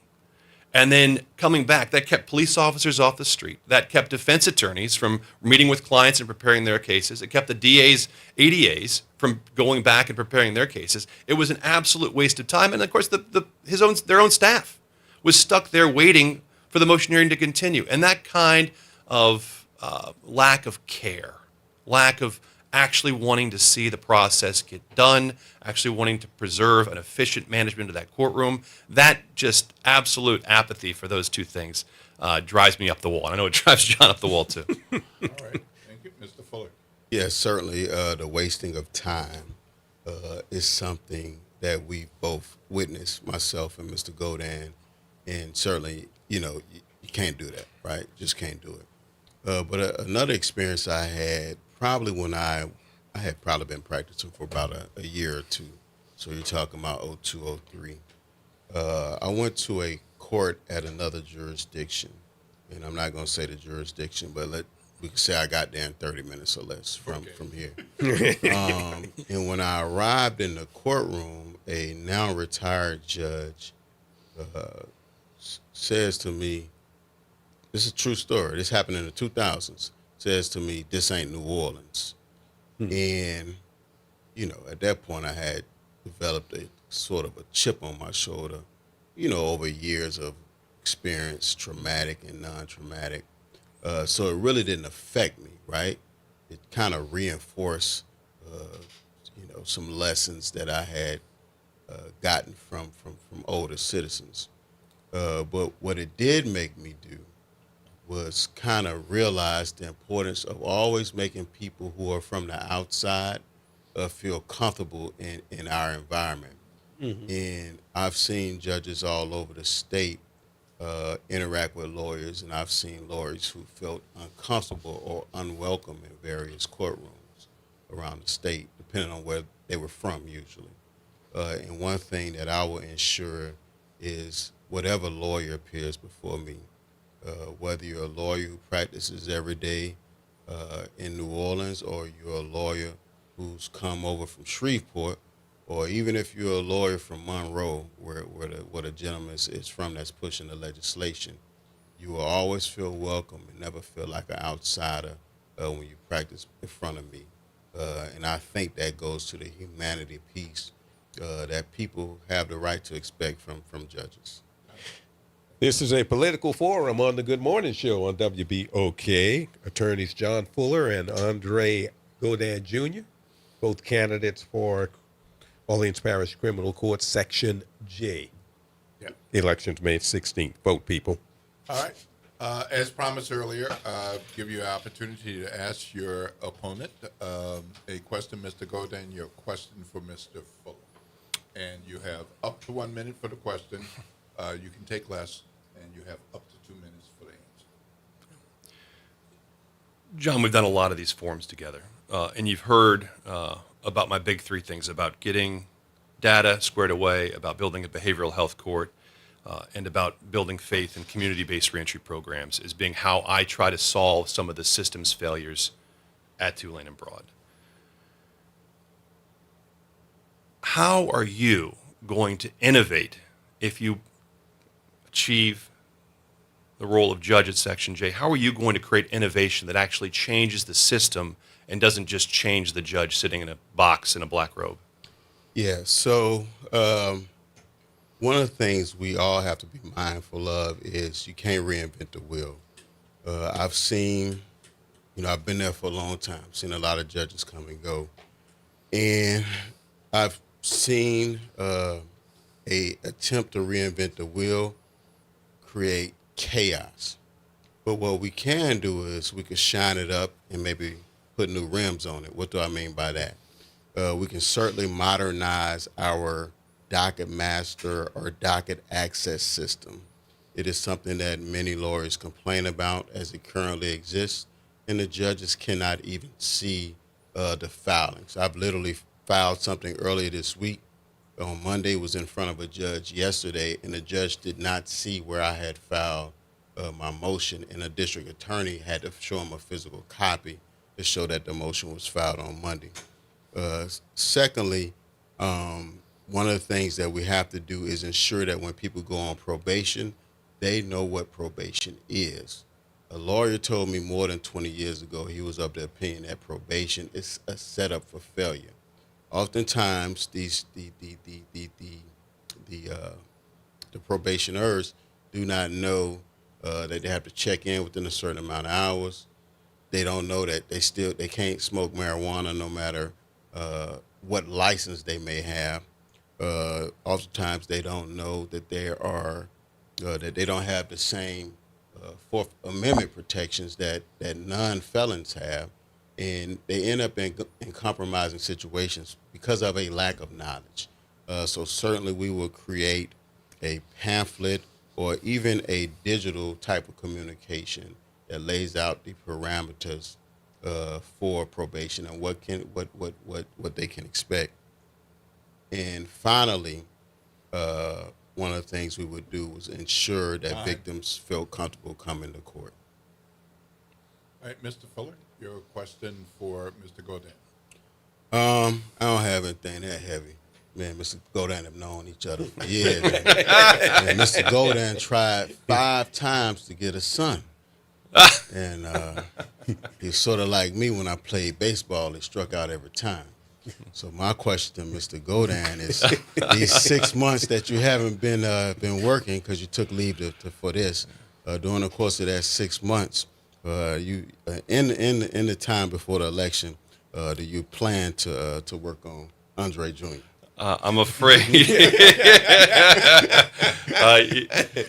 And then coming back, that kept police officers off the street. That kept defense attorneys from meeting with clients and preparing their cases. It kept the DA's, ADAs from going back and preparing their cases. It was an absolute waste of time. And of course, their own staff was stuck there waiting for the motion hearing to continue. And that kind of lack of care, lack of actually wanting to see the process get done, actually wanting to preserve an efficient management of that courtroom, that just absolute apathy for those two things drives me up the wall. And I know it drives John up the wall, too. All right. Thank you. Mr. Fuller. Yes, certainly the wasting of time is something that we both witnessed, myself and Mr. Godin, and certainly, you can't do that, right? Just can't do it. But another experience I had, probably when I had probably been practicing for about a year or two, so you're talking about 02, 03. I went to a court at another jurisdiction, and I'm not going to say the jurisdiction, but we can say I got there in 30 minutes or less from here. And when I arrived in the courtroom, a now retired judge says to me, this is a true story, this happened in the 2000s, says to me, this ain't New Orleans. And, at that point I had developed a sort of a chip on my shoulder, over years of experience, traumatic and non-traumatic. So it really didn't affect me, right? It kind of reinforced, some lessons that I had gotten from older citizens. But what it did make me do was kind of realize the importance of always making people who are from the outside feel comfortable in our environment. Mm-hmm. And I've seen judges all over the state interact with lawyers, and I've seen lawyers who felt uncomfortable or unwelcome in various courtrooms. around the state, depending on where they were from usually. And one thing that I will ensure is whatever lawyer appears before me, whether you're a lawyer who practices every day in New Orleans, or you're a lawyer who's come over from Shreveport, or even if you're a lawyer from Monroe, where the gentleman is from that's pushing the legislation, you will always feel welcome and never feel like an outsider when you practice in front of me. And I think that goes to the humanity piece that people have the right to expect from judges. This is a political forum on the Good Morning Show on WBOK. Attorneys John Fuller and Andre Godin Jr., both candidates for Orleans Parish Criminal Court Section J. Yeah. Elections May 16th. Vote, people. All right. As promised earlier, give you an opportunity to ask your opponent a question. Mr. Godin, your question for Mr. Fuller. And you have up to 1 minute for the question. You can take less, and you have up to 2 minutes for the answer. John, we've done a lot of these forums together, and you've heard about my big three things: about getting data squared away, about building a behavioral health court, and about building faith in community-based reentry programs as being how I try to solve some of the systems failures at Tulane and Broad. How are you going to innovate if you achieve the role of judge at Section J? How are you going to create innovation that actually changes the system and doesn't just change the judge sitting in a box in a black robe? Yeah, so one of the things we all have to be mindful of is you can't reinvent the wheel. I've seen, I've been there for a long time, seen a lot of judges come and go. And I've seen a attempt to reinvent the wheel create chaos. But what we can do is we can shine it up and maybe put new rims on it. What do I mean by that? We can certainly modernize our docket master or docket access system. It is something that many lawyers complain about as it currently exists, and the judges cannot even see the filings. I've literally filed something earlier this week. On Monday, was in front of a judge yesterday, and the judge did not see where I had filed my motion, and a district attorney had to show him a physical copy to show that the motion was filed on Monday. Secondly, one of the things that we have to do is ensure that when people go on probation, they know what probation is. A lawyer told me more than 20 years ago he was of the opinion that probation is a setup for failure. Oftentimes, the probationers do not know that they have to check in within a certain amount of hours. They don't know that they can't smoke marijuana no matter what license they may have. Oftentimes, they don't know that that they don't have the same Fourth Amendment protections that non-felons have. And they end up in compromising situations because of a lack of knowledge. So certainly we will create a pamphlet or even a digital type of communication that lays out the parameters for probation and what they can expect. And finally, one of the things we would do was ensure that victims felt comfortable coming to court. All right, Mr. Fuller, your question for Mr. Godin. I don't have anything that heavy. Man, Mr. Godin have known each other for years. And Mr. Godin tried 5 times to get a son. And he's sort of like me when I played baseball. He struck out every time. So my question to Mr. Godin is, these 6 months that you haven't been working because you took leave for this, during the course of that 6 months, you in the time before the election, do you plan to work on Andre Jr.? I'm afraid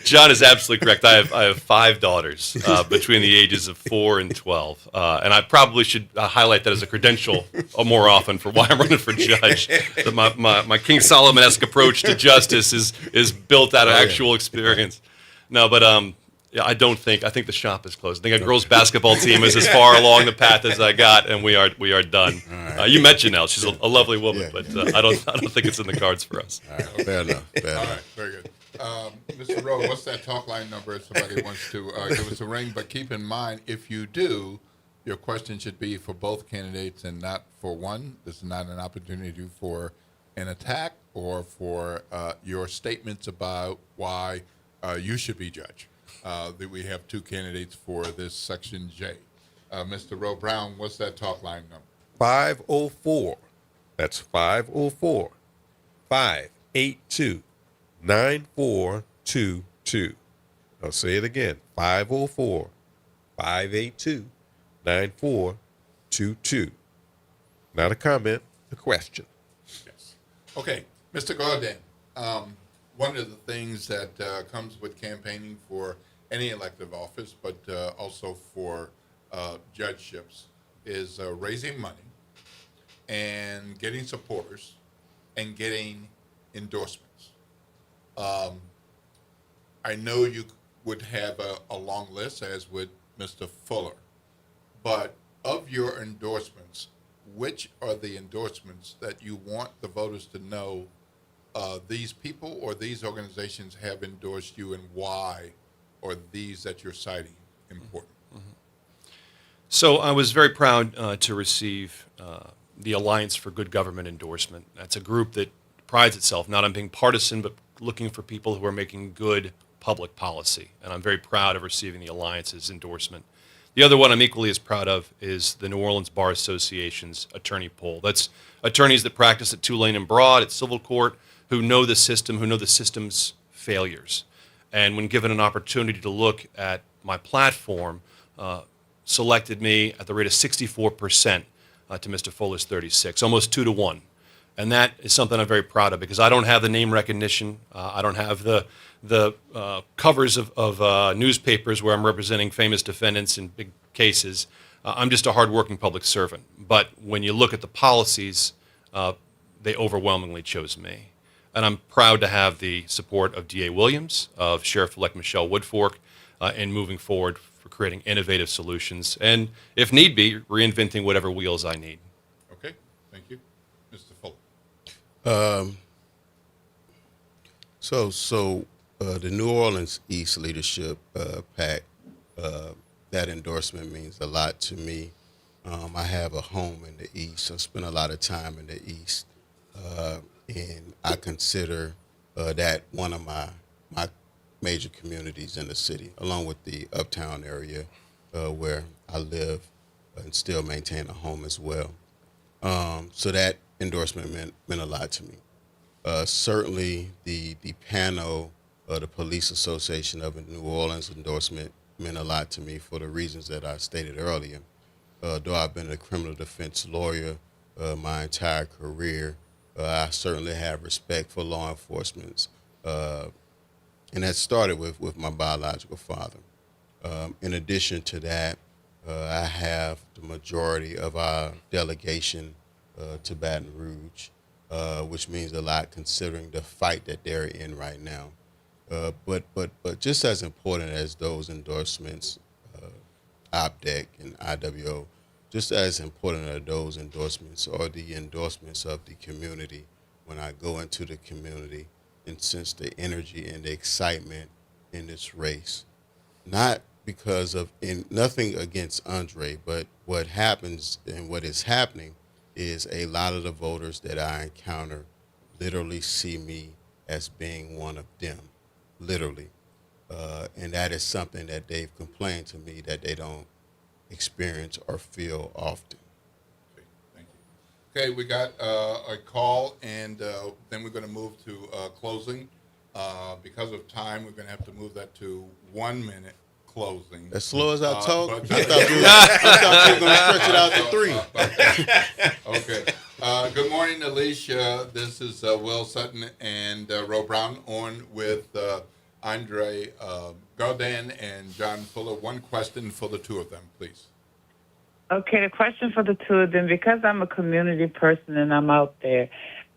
John is absolutely correct. I have 5 daughters between the ages of 4 and 12, and I probably should highlight that as a credential more often for why I'm running for judge. That my King Solomon-esque approach to justice is built out of actual experience. No, but yeah, I think the shop is closed. I think a girls' basketball team is as far along the path as I got, and we are done. All right. You met Janelle. She's a lovely woman, but I don't think it's in the cards for us. All right, fair enough. Fair All enough. right, very good. Mr. Rowe, what's that talk line number if somebody wants to give us a ring? But keep in mind, if you do, your question should be for both candidates and not for one. This is not an opportunity for an attack or for your statements about why you should be judge. That we have two candidates for this Section J. Mr. Rowe Brown, what's that talk line number? 504. That's 504 582 9422. I'll say it again. 504 582 9422. Not a comment, a question. Yes. Okay, Mr. Gordon, one of the things that comes with campaigning for any elective office, but also for judgeships, is raising money and getting supporters and getting endorsements. I know you would have a long list, as would Mr. Fuller, but of your endorsements, which are the endorsements that you want the voters to know these people or these organizations have endorsed you, and why are these that you're citing important? So I was very proud to receive the Alliance for Good Government endorsement. That's a group that prides itself not on being partisan, but looking for people who are making good public policy. And I'm very proud of receiving the Alliance's endorsement. The other one I'm equally as proud of is the New Orleans Bar Association's attorney poll. That's attorneys that practice at Tulane and Broad, at civil court, who know the system, who know the system's failures. And when given an opportunity to look at my platform, selected me at the rate of 64% to Mr. Fuller's 36, almost 2 to 1. And that is something I'm very proud of, because I don't have the name recognition. I don't have the covers of newspapers where I'm representing famous defendants in big cases. I'm just a hardworking public servant. But when you look at the policies, they overwhelmingly chose me. And I'm proud to have the support of D.A. Williams, of Sheriff-elect Michelle Woodfork, in moving forward for creating innovative solutions, and if need be, reinventing whatever wheels I need. Okay, thank you. Mr. Fuller. So the New Orleans East Leadership PAC, that endorsement means a lot to me. I have a home in the East. I spend a lot of time in the East, and I consider that one of my major communities in the city, along with the uptown area where I live and still maintain a home as well. So that endorsement meant a lot to me. Certainly the panel, the Police Association of New Orleans endorsement meant a lot to me for the reasons that I stated earlier. Though I've been a criminal defense lawyer my entire career, I certainly have respect for law enforcement. And that started with my biological father. In addition to that, I have the majority of our delegation to Baton Rouge, which means a lot considering the fight that they're in right now. But just as important as those endorsements, OPDEC and IWO, just as important are those endorsements are the endorsements of the community when I go into the community and sense the energy and the excitement in this race. Not because of nothing against Andre, but what happens and what is happening is a lot of the voters that I encounter literally see me as being one of them, literally. And that is something that they've complained to me that they don't experience or feel often. Okay, thank you. Okay, we got a call, and then we're going to move to closing. Because of time, we're going to have to move that to 1 minute closing. As slow as I talk, I thought you were going to stretch it out to 3. Okay. Good morning, Alicia. This is Will Sutton and Ro Brown on with Andre Gaudin and John Fuller. One question for the two of them, please. Okay, the question for the two of them, because I'm a community person and I'm out there,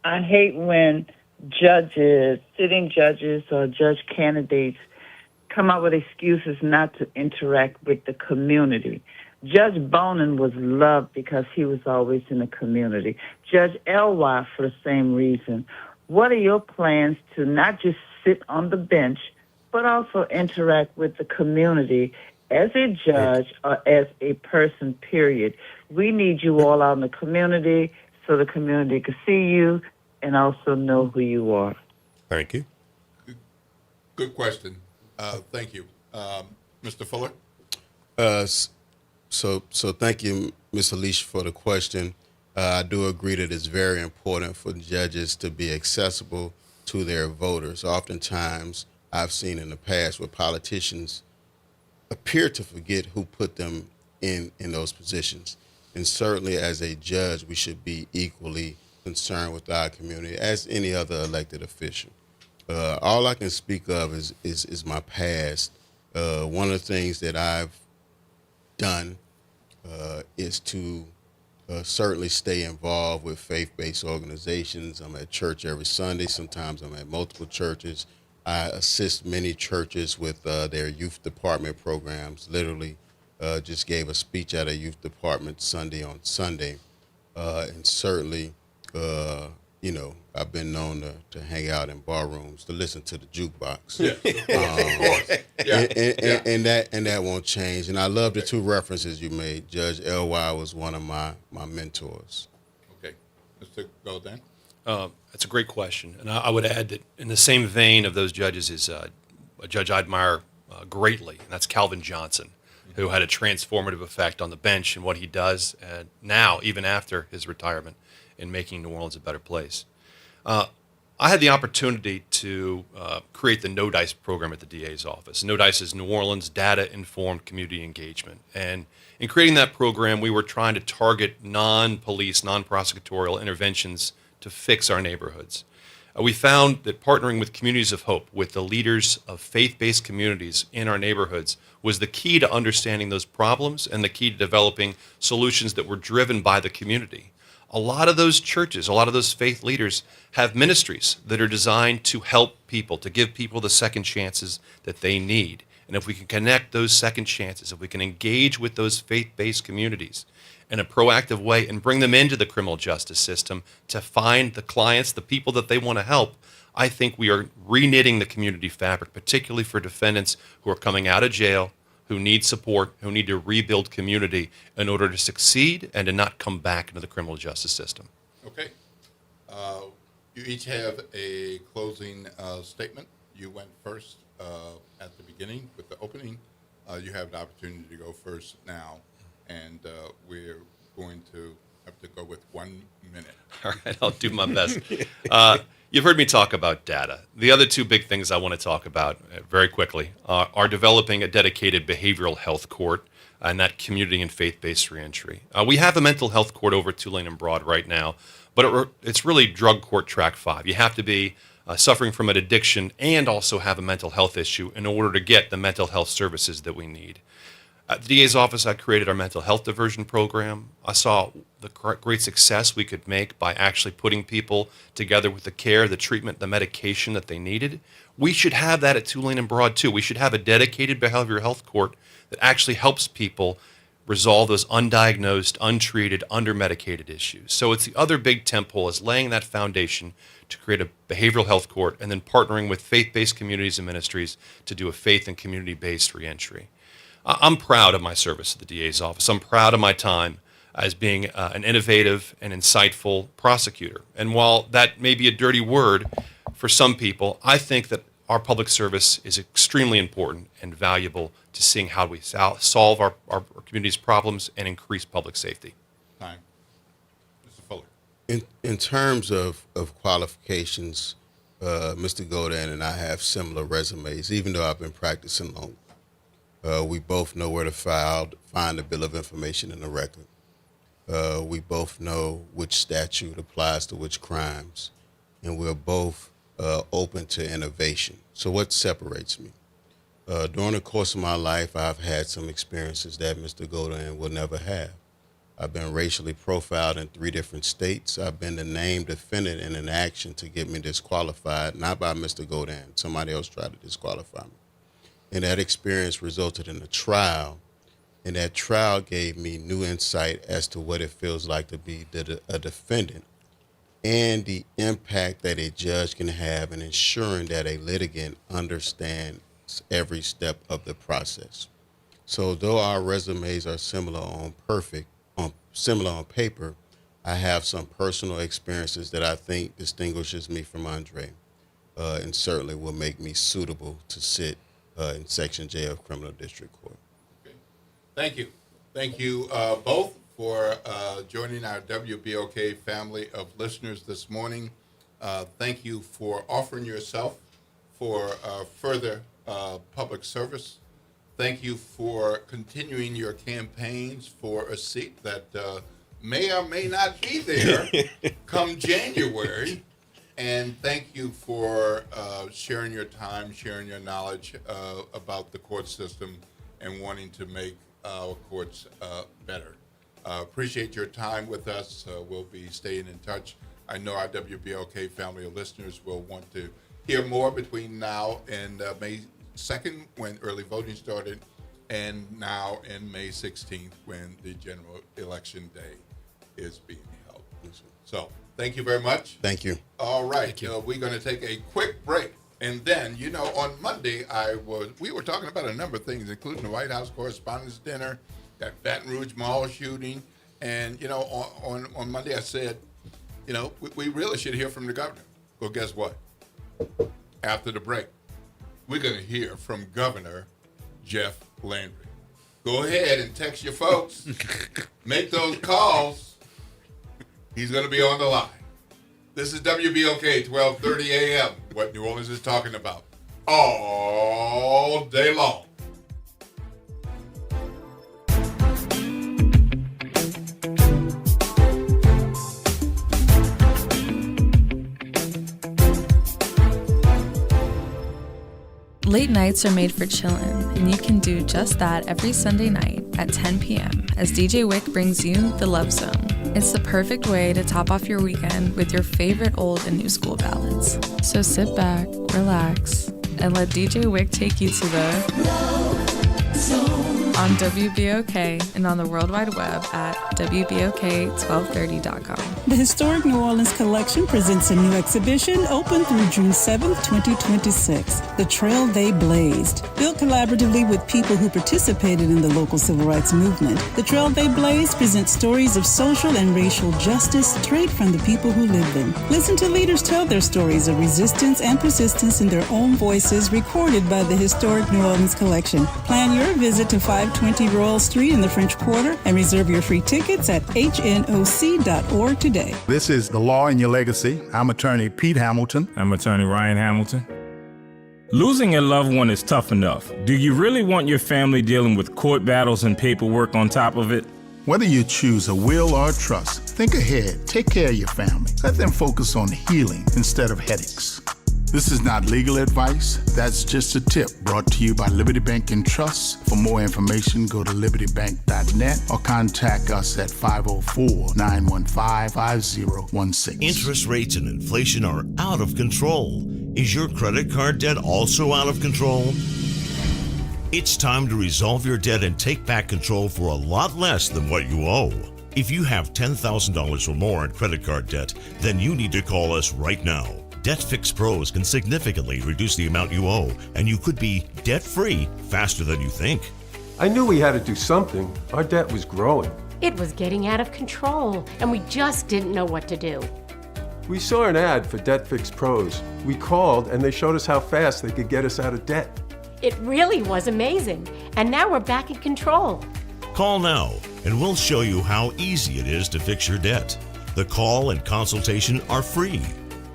I hate when judges, sitting judges or judge candidates come up with excuses not to interact with the community. Judge Bonin was loved because he was always in the community. Judge Elway, for the same reason. What are your plans to not just sit on the bench, but also interact with the community as a judge or as a person, period? We need you all out in the community so the community can see you and also know who you are. Thank you. Good question. Thank you. Mr. Fuller? So thank you, Ms. Alicia, for the question. I do agree that it's very important for judges to be accessible to their voters. Oftentimes, I've seen in the past where politicians appear to forget who put them in those positions. And certainly as a judge, we should be equally concerned with our community as any other elected official. All I can speak of is my past. One of the things that I've done is to certainly stay involved with faith-based organizations. I'm at church every Sunday. Sometimes I'm at multiple churches. I assist many churches with their youth department programs. Literally just gave a speech at a youth department Sunday on Sunday. And certainly, you know, I've been known to hang out in bar rooms to listen to the jukebox. And that won't change. And I love the two references you made. Judge Elway was one of my mentors. Okay. Mr. Golden? That's a great question. And I would add that in the same vein of those judges is a judge I admire greatly, and that's Calvin Johnson, who had a transformative effect on the bench and what he does now, even after his retirement, in making New Orleans a better place. I had the opportunity to create the No Dice program at the DA's office. No Dice is New Orleans Data-Informed Community Engagement. And in creating that program, we were trying to target non-police, non-prosecutorial interventions to fix our neighborhoods. We found that partnering with Communities of Hope, with the leaders of faith-based communities in our neighborhoods, was the key to understanding those problems and the key to developing solutions that were driven by the community. A lot of those churches, a lot of those faith leaders have ministries that are designed to help people, to give people the second chances that they need. And if we can connect those second chances, if we can engage with those faith-based communities in a proactive way and bring them into the criminal justice system to find the clients, the people that they want to help, I think we are reknitting the community fabric, particularly for defendants who are coming out of jail, who need support, who need to rebuild community in order to succeed and to not come back into the criminal justice system. Okay. You each have a closing statement. You went first at the beginning with the opening. You have the opportunity to go first now, and we're going to have to go with 1 minute. All right, I'll do my best. You've heard me talk about data. The other two big things I want to talk about very quickly are developing a dedicated behavioral health court and that community and faith-based reentry. We have a mental health court over at Tulane and Broad right now, but it's really drug court track 5. You have to be suffering from an addiction and also have a mental health issue in order to get the mental health services that we need. At the DA's office, I created our mental health diversion program. I saw the great success we could make by actually putting people together with the care, the treatment, the medication that they needed. We should have that at Tulane and Broad, too. We should have a dedicated behavioral health court that actually helps people resolve those undiagnosed, untreated, under-medicated issues. So it's the other big tentpole is laying that foundation to create a behavioral health court and then partnering with faith-based communities and ministries to do a faith and community-based reentry. I'm proud of my service at the DA's office. I'm proud of my time as being an innovative and insightful prosecutor. And while that may be a dirty word for some people, I think that our public service is extremely important and valuable to seeing how we solve our community's problems and increase public safety. Time. Mr. Fuller. In terms of qualifications, Mr. Godin and I have similar resumes, even though I've been practicing long. We both know where to find a bill of information in the record. We both know which statute applies to which crimes, and we're both open to innovation. So what separates me? During the course of my life, I've had some experiences that Mr. Godin will never have. I've been racially profiled in 3 different states. I've been the named defendant in an action to get me disqualified, not by Mr. Godin. Somebody else tried to disqualify me. And that experience resulted in a trial And that trial gave me new insight as to what it feels like to be a defendant and the impact that a judge can have in ensuring that a litigant understands every step of the process. So though our resumes are similar on paper, I have some personal experiences that I think distinguishes me from Andre, and certainly will make me suitable to sit in Section J of Criminal District Court. Okay. Thank you. Thank you both for joining our WBOK family of listeners this morning. Thank you for offering yourself for further public service. Thank you for continuing your campaigns for a seat that may or may not be there come January. And thank you for sharing your time, sharing your knowledge about the court system and wanting to make our courts better. Appreciate your time with us. We'll be staying in touch. I know our WBOK family of listeners will want to hear more between now and May 2nd, when early voting started, and now in May 16th, when the general election day is being held. So thank you very much. Thank you. All right. We're going to take a quick break. And then, on Monday, we were talking about a number of things, including the White House Correspondents' Dinner, that Baton Rouge Mall shooting. And, on Monday I said, we really should hear from the governor. Well, guess what? After the break, we're going to hear from Governor Jeff Landry. Go ahead and text your folks. Make those calls. He's going to be on the line. This is WBOK 1230 AM, what New Orleans is talking about all day long. Late nights are made for chillin', and you can do just that every Sunday night at 10 p.m. as DJ Wick brings you The Love Zone. It's the perfect way to top off your weekend with your favorite old and new school ballads. So sit back, relax, and let DJ Wick take you to the Love Zone on WBOK and on the World Wide Web at WBOK1230.com. The Historic New Orleans Collection presents a new exhibition open through June 7th, 2026, The Trail They Blazed. Built collaboratively with people who participated in the local civil rights movement, The Trail They Blazed presents stories of social and racial justice straight from the people who lived them. Listen to leaders tell their stories of resistance and persistence in their own voices, recorded by the Historic New Orleans Collection. Plan your visit to 520 Royal Street in the French Quarter and reserve your free tickets at hnoc.org today. This is The Law in Your Legacy. I'm attorney Pete Hamilton. I'm attorney Ryan Hamilton. Losing a loved one is tough enough. Do you really want your family dealing with court battles and paperwork on top of it? Whether you choose a will or a trust, think ahead. Take care of your family. Let them focus on healing instead of headaches. This is not legal advice. That's just a tip brought to you by Liberty Bank and Trust. For more information, go to libertybank.net or contact us at 504-915-5016. Interest rates and inflation are out of control. Is your credit card debt also out of control? It's time to resolve your debt and take back control for a lot less than what you owe. If you have $10,000 or more in credit card debt, then you need to call us right now. DebtFix Pros can significantly reduce the amount you owe, and you could be debt-free faster than you think. I knew we had to do something. Our debt was growing. It was getting out of control, and we just didn't know what to do. We saw an ad for DebtFix Pros. We called, and they showed us how fast they could get us out of debt. It really was amazing, and now we're back in control. Call now, and we'll show you how easy it is to fix your debt. The call and consultation are free.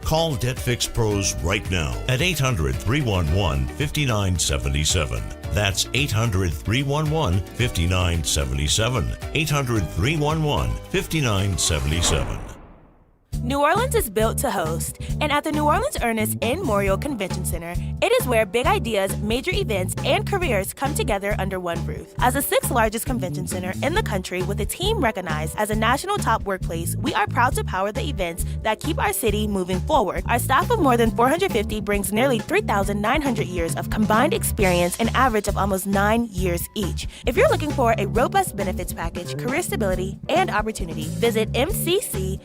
Call DebtFix Pros right now at 800-311-5977. That's 800-311-5977. 800-311-5977. New Orleans is built to host, and at the New Orleans Ernest N. Memorial Convention Center, it is where big ideas, major events, and careers come together under one roof. As the 6th largest convention center in the country with a team recognized as a national top workplace, we are proud to power the events that keep our city moving forward. Our staff of more than 450 brings nearly 3,900 years of combined experience, an average of almost 9 years each. If you're looking for a robust benefits package, career stability, and opportunity, visit mccno.com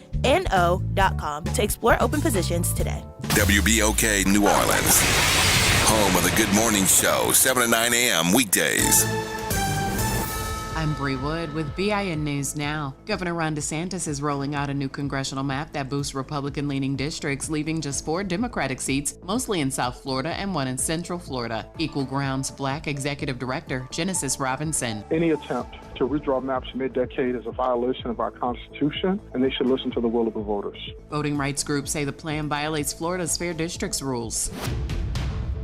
to explore open positions today. WBOK New Orleans, home of the Good Morning Show, 7 to 9 a.m. weekdays. I'm Bree Wood with BIN News Now. Governor Ron DeSantis is rolling out a new congressional map that boosts Republican-leaning districts, leaving just 4 Democratic seats, mostly in South Florida and 1 in Central Florida. Equal Ground's Black Executive Director, Genesis Robinson. Any attempt to redraw maps mid-decade is a violation of our Constitution, and they should listen to the will of the voters. Voting rights groups say the plan violates Florida's Fair Districts rules.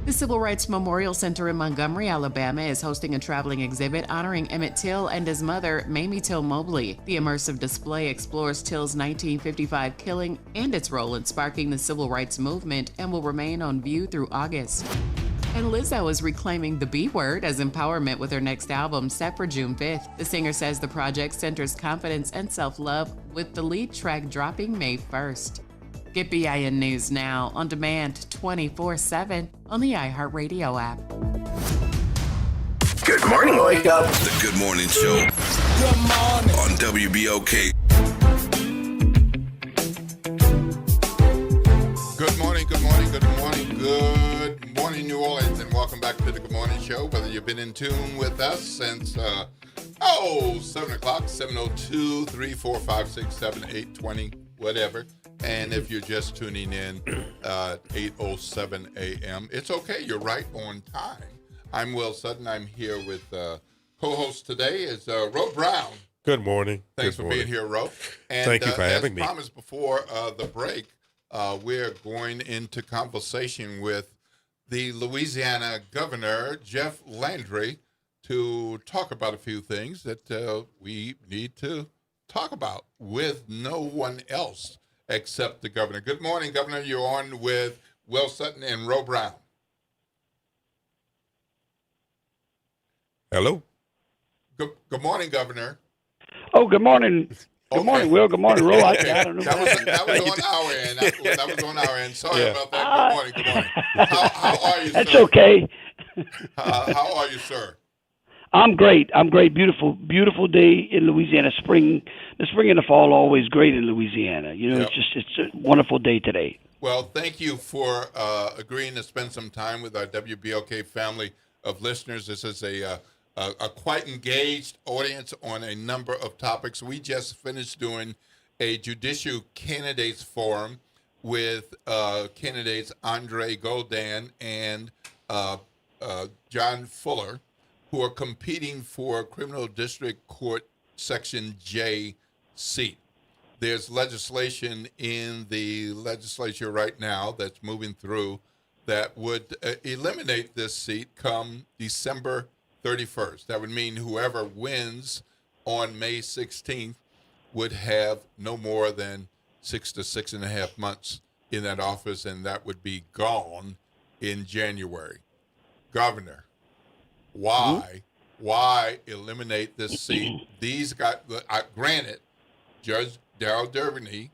The Civil Rights Memorial Center in Montgomery, Alabama is hosting a traveling exhibit honoring Emmett Till and his mother, Mamie Till Mobley. The immersive display explores Till's 1955 killing and its role in sparking the civil rights movement and will remain on view through August. And Lizzo is reclaiming the B word as empowerment with her next album set for June 5th. The singer says the project centers confidence and self-love, with the lead track dropping May 1st. Get BIN News Now on demand 24/7 on the iHeartRadio app. Good morning, wake up. The Good Morning Show. Good morning. On WBOK. Good morning, good morning, good morning, good morning, New Orleans, and welcome back to the Good Morning Show. Whether you've been in tune with us since 7 o'clock, 7:02, 3, 4, 5, 6, 7, 8, 20, whatever. And if you're just tuning in 8:07 a.m., it's okay. You're right on time. I'm Will Sutton. I'm here with co-host today is Ro Brown. Good morning. Thanks Good for morning. being here, Ro. And, Thank you for having me. As promised before the break, we're going into conversation with the Louisiana Governor, Jeff Landry, to talk about a few things that we need to talk about with no one else except the governor. Good morning, Governor. You're on with Will Sutton and Ro Brown. Hello. Good morning, Governor. Oh, good morning. Good morning, Will. Good morning, Ro. I don't know. That was on our end. That was on our end. Sorry about that. Good morning. Good morning. How are you, sir? That's okay. How are you, sir? I'm great. Beautiful day in Louisiana. The spring and the fall are always great in Louisiana. You know, it's a wonderful day today. Well, thank you for agreeing to spend some time with our WBOK family of listeners. This is a quite engaged audience on a number of topics. We just finished doing a judicial candidates forum with candidates Andre Goldan and John Fuller, who are competing for Criminal District Court Section J seat. There's legislation in the legislature right now that's moving through that would eliminate this seat come December 31st. That would mean whoever wins on May 16th would have no more than 6 to 6.5 months in that office, and that would be gone in January. Governor, why eliminate this seat? These guys, granted, Judge Darrell Derveny,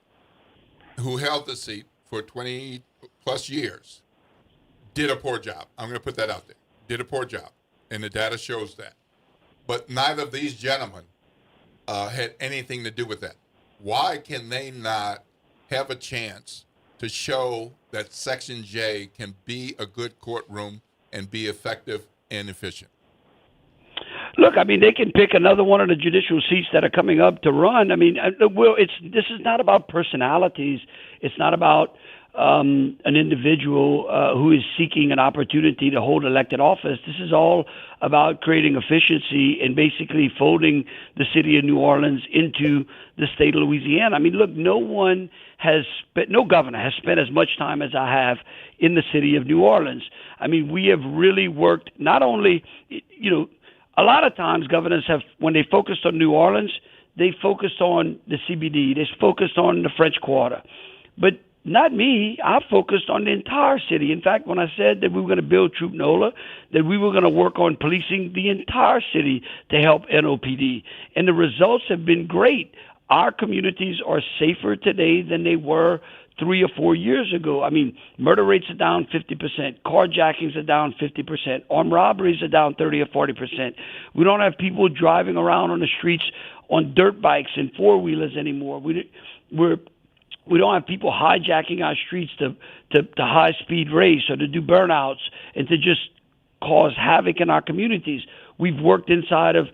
who held the seat for 20 plus years, did a poor job. I'm going to put that out there. Did a poor job, and the data shows that. But neither of these gentlemen had anything to do with that. Why can they not have a chance to show that Section J can be a good courtroom and be effective and efficient? Look, I mean, they can pick another one of the judicial seats that are coming up to run. I mean, Will, this is not about personalities. It's not about an individual who is seeking an opportunity to hold elected office. This is all about creating efficiency and basically folding the city of New Orleans into the state of Louisiana. I mean, look, no governor has spent as much time as I have in the city of New Orleans. I mean, we have really worked not only, a lot of times governors have, when they focused on New Orleans, they focused on the CBD. They focused on the French Quarter. But not me. I focused on the entire city. In fact, when I said that we were going to build Troop NOLA, that we were going to work on policing the entire city to help NOPD. And the results have been great. Our communities are safer today than they were 3 or 4 years ago. I mean, murder rates are down 50%, carjackings are down 50%, armed robberies are down 30 or 40%. We don't have people driving around on the streets on dirt bikes and four-wheelers anymore. We don't have people hijacking our streets to high-speed race or to do burnouts and to just cause havoc in our communities. We've worked inside of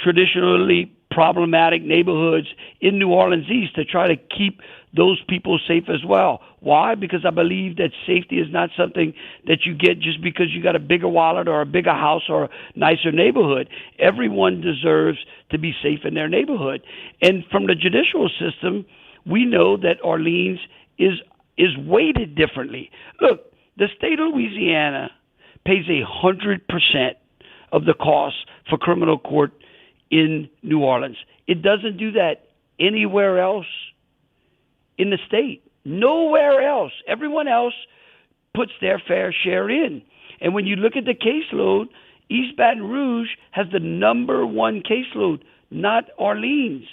traditionally problematic neighborhoods in New Orleans East to try to keep those people safe as well. Why? Because I believe that safety is not something that you get just because you got a bigger wallet or a bigger house or a nicer neighborhood. Everyone deserves to be safe in their neighborhood. And from the judicial system, we know that Orleans is weighted differently. Look, the state of Louisiana pays 100% of the cost for criminal court in New Orleans. It doesn't do that anywhere else in the state. Nowhere else. Everyone else puts their fair share in. And when you look at the caseload, East Baton Rouge has the number one caseload, not Orleans.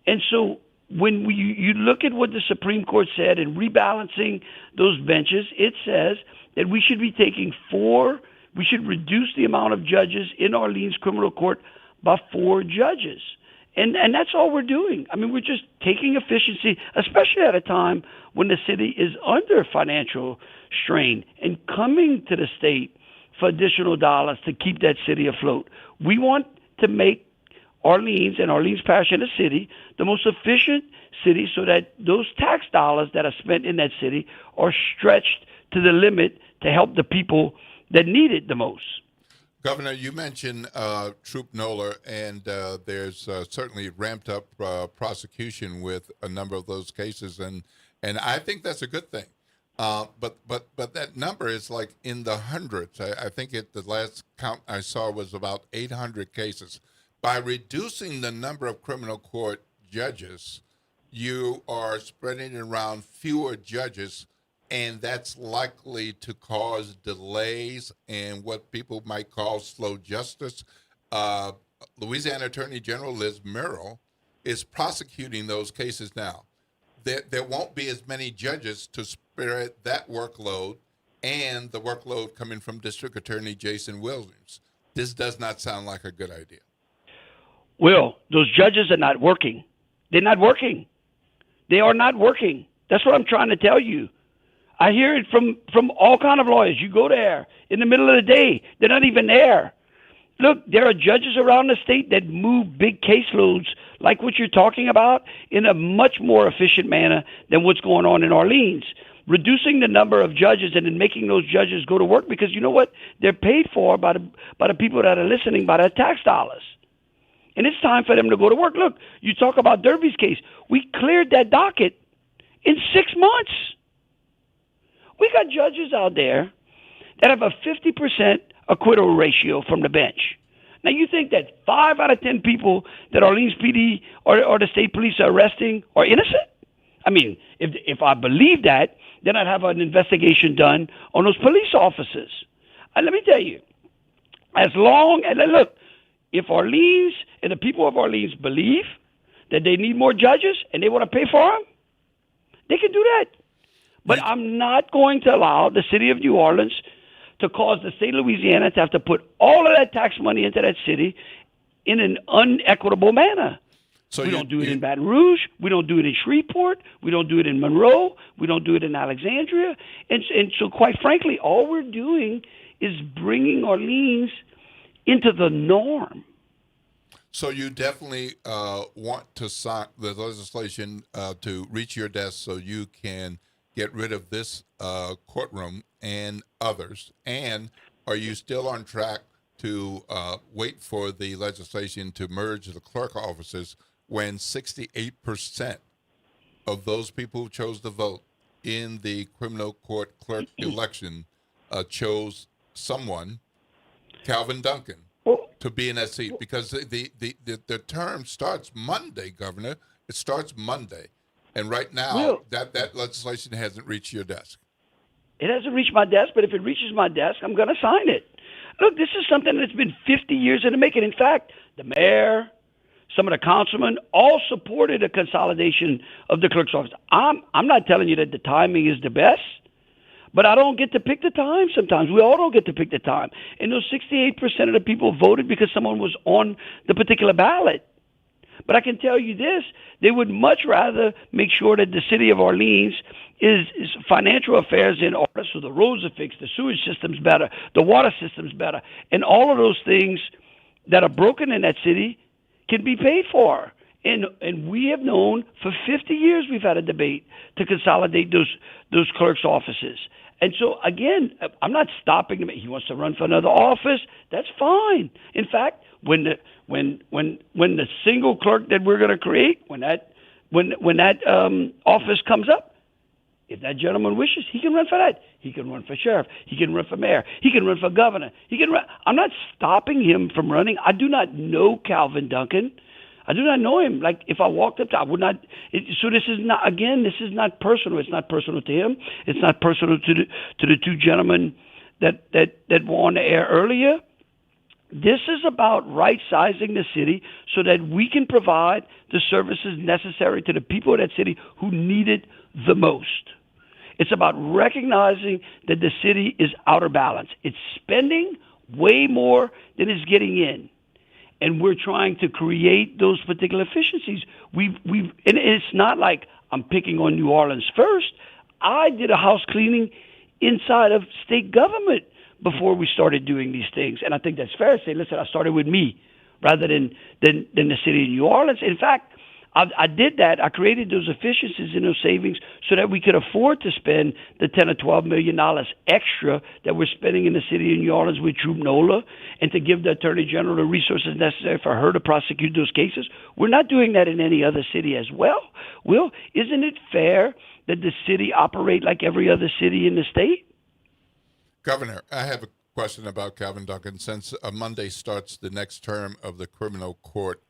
And so when you look at what the Supreme Court said in rebalancing those benches, it says that we should be taking we should reduce the amount of judges in Orleans criminal court by 4 judges. And that's all we're doing. I mean, we're just taking efficiency, especially at a time when the city is under financial strain, and coming to the state for additional dollars to keep that city afloat. We want to make Orleans and Orleans Parish and the city the most efficient city so that those tax dollars that are spent in that city are stretched to the limit to help the people that need it the most. Governor, you mentioned Troop NOLA, and there's certainly ramped up prosecution with a number of those cases, and I think that's a good thing. But that number is like in the hundreds. I think the last count I saw was about 800 cases. By reducing the number of criminal court judges, you are spreading it around fewer judges, and that's likely to cause delays and what people might call slow justice. Louisiana Attorney General Liz Murrill is prosecuting those cases now. There won't be as many judges to spread that workload and the workload coming from District Attorney Jason Williams. This does not sound like a good idea. Will, those judges are not working. They're not working. They are not working. That's what I'm trying to tell you. I hear it from all kind of lawyers. You go there in the middle of the day. They're not even there. Look, there are judges around the state that move big caseloads like what you're talking about in a much more efficient manner than what's going on in Orleans. Reducing the number of judges and then making those judges go to work, because you know what? They're paid for by the people that are listening, by their tax dollars. And it's time for them to go to work. Look, you talk about Derby's case. We cleared that docket in 6 months. We got judges out there that have a 50% acquittal ratio from the bench. Now, you think that 5 out of 10 people that Orleans PD or the state police are arresting are innocent? I mean, if I believe that, then I'd have an investigation done on those police officers. And let me tell you, look, if Orleans and the people of Orleans believe that they need more judges and they want to pay for them, they can do that. But I'm not going to allow the city of New Orleans to cause the state of Louisiana to have to put all of that tax money into that city in an unequitable manner. So we don't do it in Baton Rouge. We don't do it in Shreveport. We don't do it in Monroe. We don't do it in Alexandria. And so, quite frankly, all we're doing is bringing Orleans into the norm. So you definitely want to sign the legislation to reach your desk so you can get rid of this courtroom and others? And are you still on track to wait for the legislation to merge the clerk offices when 68% of those people who chose to vote in the criminal court clerk election chose someone, Calvin Duncan, to be in that seat? Because the term starts Monday, Governor. It starts Monday. And right now, that legislation hasn't reached your desk. It hasn't reached my desk, but if it reaches my desk, I'm going to sign it. Look, this is something that's been 50 years in the making. In fact, the mayor, some of the councilmen all supported a consolidation of the clerk's office. I'm not telling you that the timing is the best, but I don't get to pick the time sometimes. We all don't get to pick the time. And those 68% of the people voted because someone was on the particular ballot. But I can tell you this, they would much rather make sure that the city of Orleans is financial affairs in order, so the roads are fixed, the sewage system's better, the water system's better, and all of those things that are broken in that city can be paid for. And we have known for 50 years we've had a debate to consolidate those clerks' offices. And so, again, I'm not stopping him. He wants to run for another office. That's fine. In fact, when the single clerk that we're going to create, when that office comes up, if that gentleman wishes, he can run for that. He can run for sheriff. He can run for mayor. He can run for governor. He can run. I'm not stopping him from running. I do not know Calvin Duncan. I do not know him. Like, if I walked up to, I would not. So this is not, again, this is not personal. It's not personal to him. It's not personal to the two gentlemen that were on the air earlier. This is about right-sizing the city so that we can provide the services necessary to the people of that city who need it the most. It's about recognizing that the city is out of balance. It's spending way more than it's getting in. And we're trying to create those particular efficiencies. And it's not like I'm picking on New Orleans first. I did a house cleaning inside of state government before we started doing these things. And I think that's fair to say, listen, I started with me rather than the city of New Orleans. In fact, I did that. I created those efficiencies and those savings so that we could afford to spend the $10 or $12 million extra that we're spending in the city of New Orleans with Troop NOLA, and to give the Attorney General the resources necessary for her to prosecute those cases. We're not doing that in any other city as well. Will, isn't it fair that the city operate like every other city in the state? Governor, I have a question about Calvin Duncan. Since Monday starts the next term of the criminal court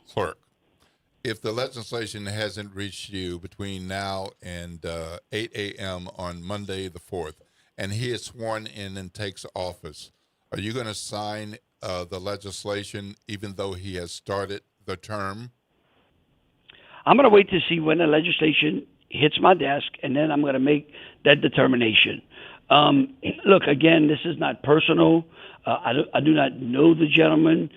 clerk, if the legislation hasn't reached you between now and 8 a.m. on Monday the 4th, and he is sworn in and takes office, are you going to sign the legislation even though he has started the term? I'm going to wait to see when the legislation hits my desk, and then I'm going to make that determination. Look, again, this is not personal. I do not know the gentleman.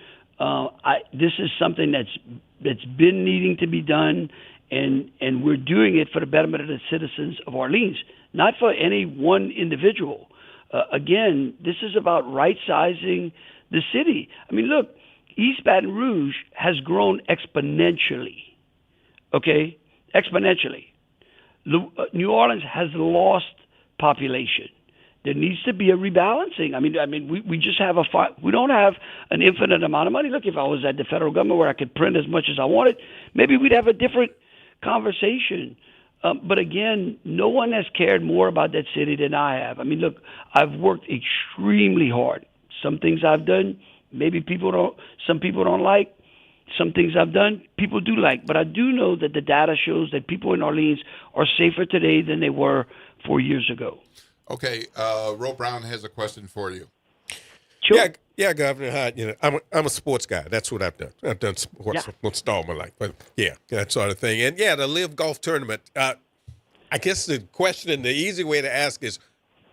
This is something that's been needing to be done, and we're doing it for the betterment of the citizens of Orleans, not for any one individual. Again, this is about right-sizing the city. I mean, look, East Baton Rouge has grown exponentially, okay? Exponentially. New Orleans has lost population. There needs to be a rebalancing. I mean, we just have we don't have an infinite amount of money. Look, if I was at the federal government where I could print as much as I wanted, maybe we'd have a different conversation. But again, no one has cared more about that city than I have. I mean, look, I've worked extremely hard. Some things I've done, maybe some people don't like. Some things I've done, people do like. But I do know that the data shows that people in Orleans are safer today than they were 4 years ago. Okay, Ro Brown has a question for you. Sure. Yeah, Governor. I'm a sports guy. That's what I've done. I've done sports most all my life. But yeah, that sort of thing. And yeah, the Live Golf Tournament. I guess the question and the easy way to ask is,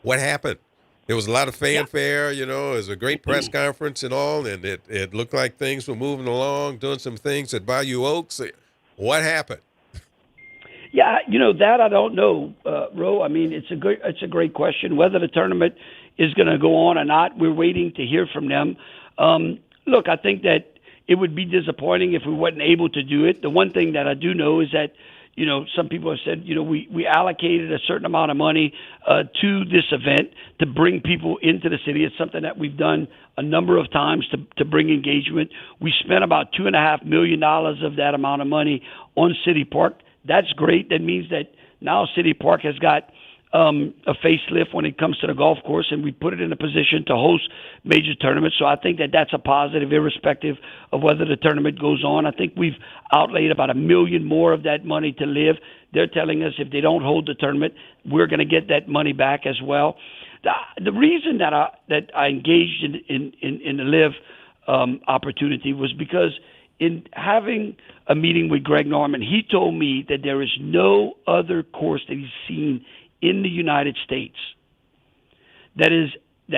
what happened? There was a lot of fanfare. It was a great press conference and all, and it looked like things were moving along, doing some things at Bayou Oaks. What happened? Yeah, that I don't know, Ro. I mean, it's a great question. Whether the tournament is going to go on or not, we're waiting to hear from them. Look, I think that it would be disappointing if we weren't able to do it. The one thing that I do know is that, some people have said, we allocated a certain amount of money to this event to bring people into the city. It's something that we've done a number of times to bring engagement. We spent about $2.5 million of that amount of money on City Park. That's great. That means that now City Park has got a facelift when it comes to the golf course, and we put it in a position to host major tournaments. So I think that that's a positive, irrespective of whether the tournament goes on. I think we've outlaid about $1 million more of that money to LIV. They're telling us if they don't hold the tournament, we're going to get that money back as well. The reason that I engaged in the LIV opportunity was because in having a meeting with Greg Norman, he told me that there is no other course that he's seen in the United States that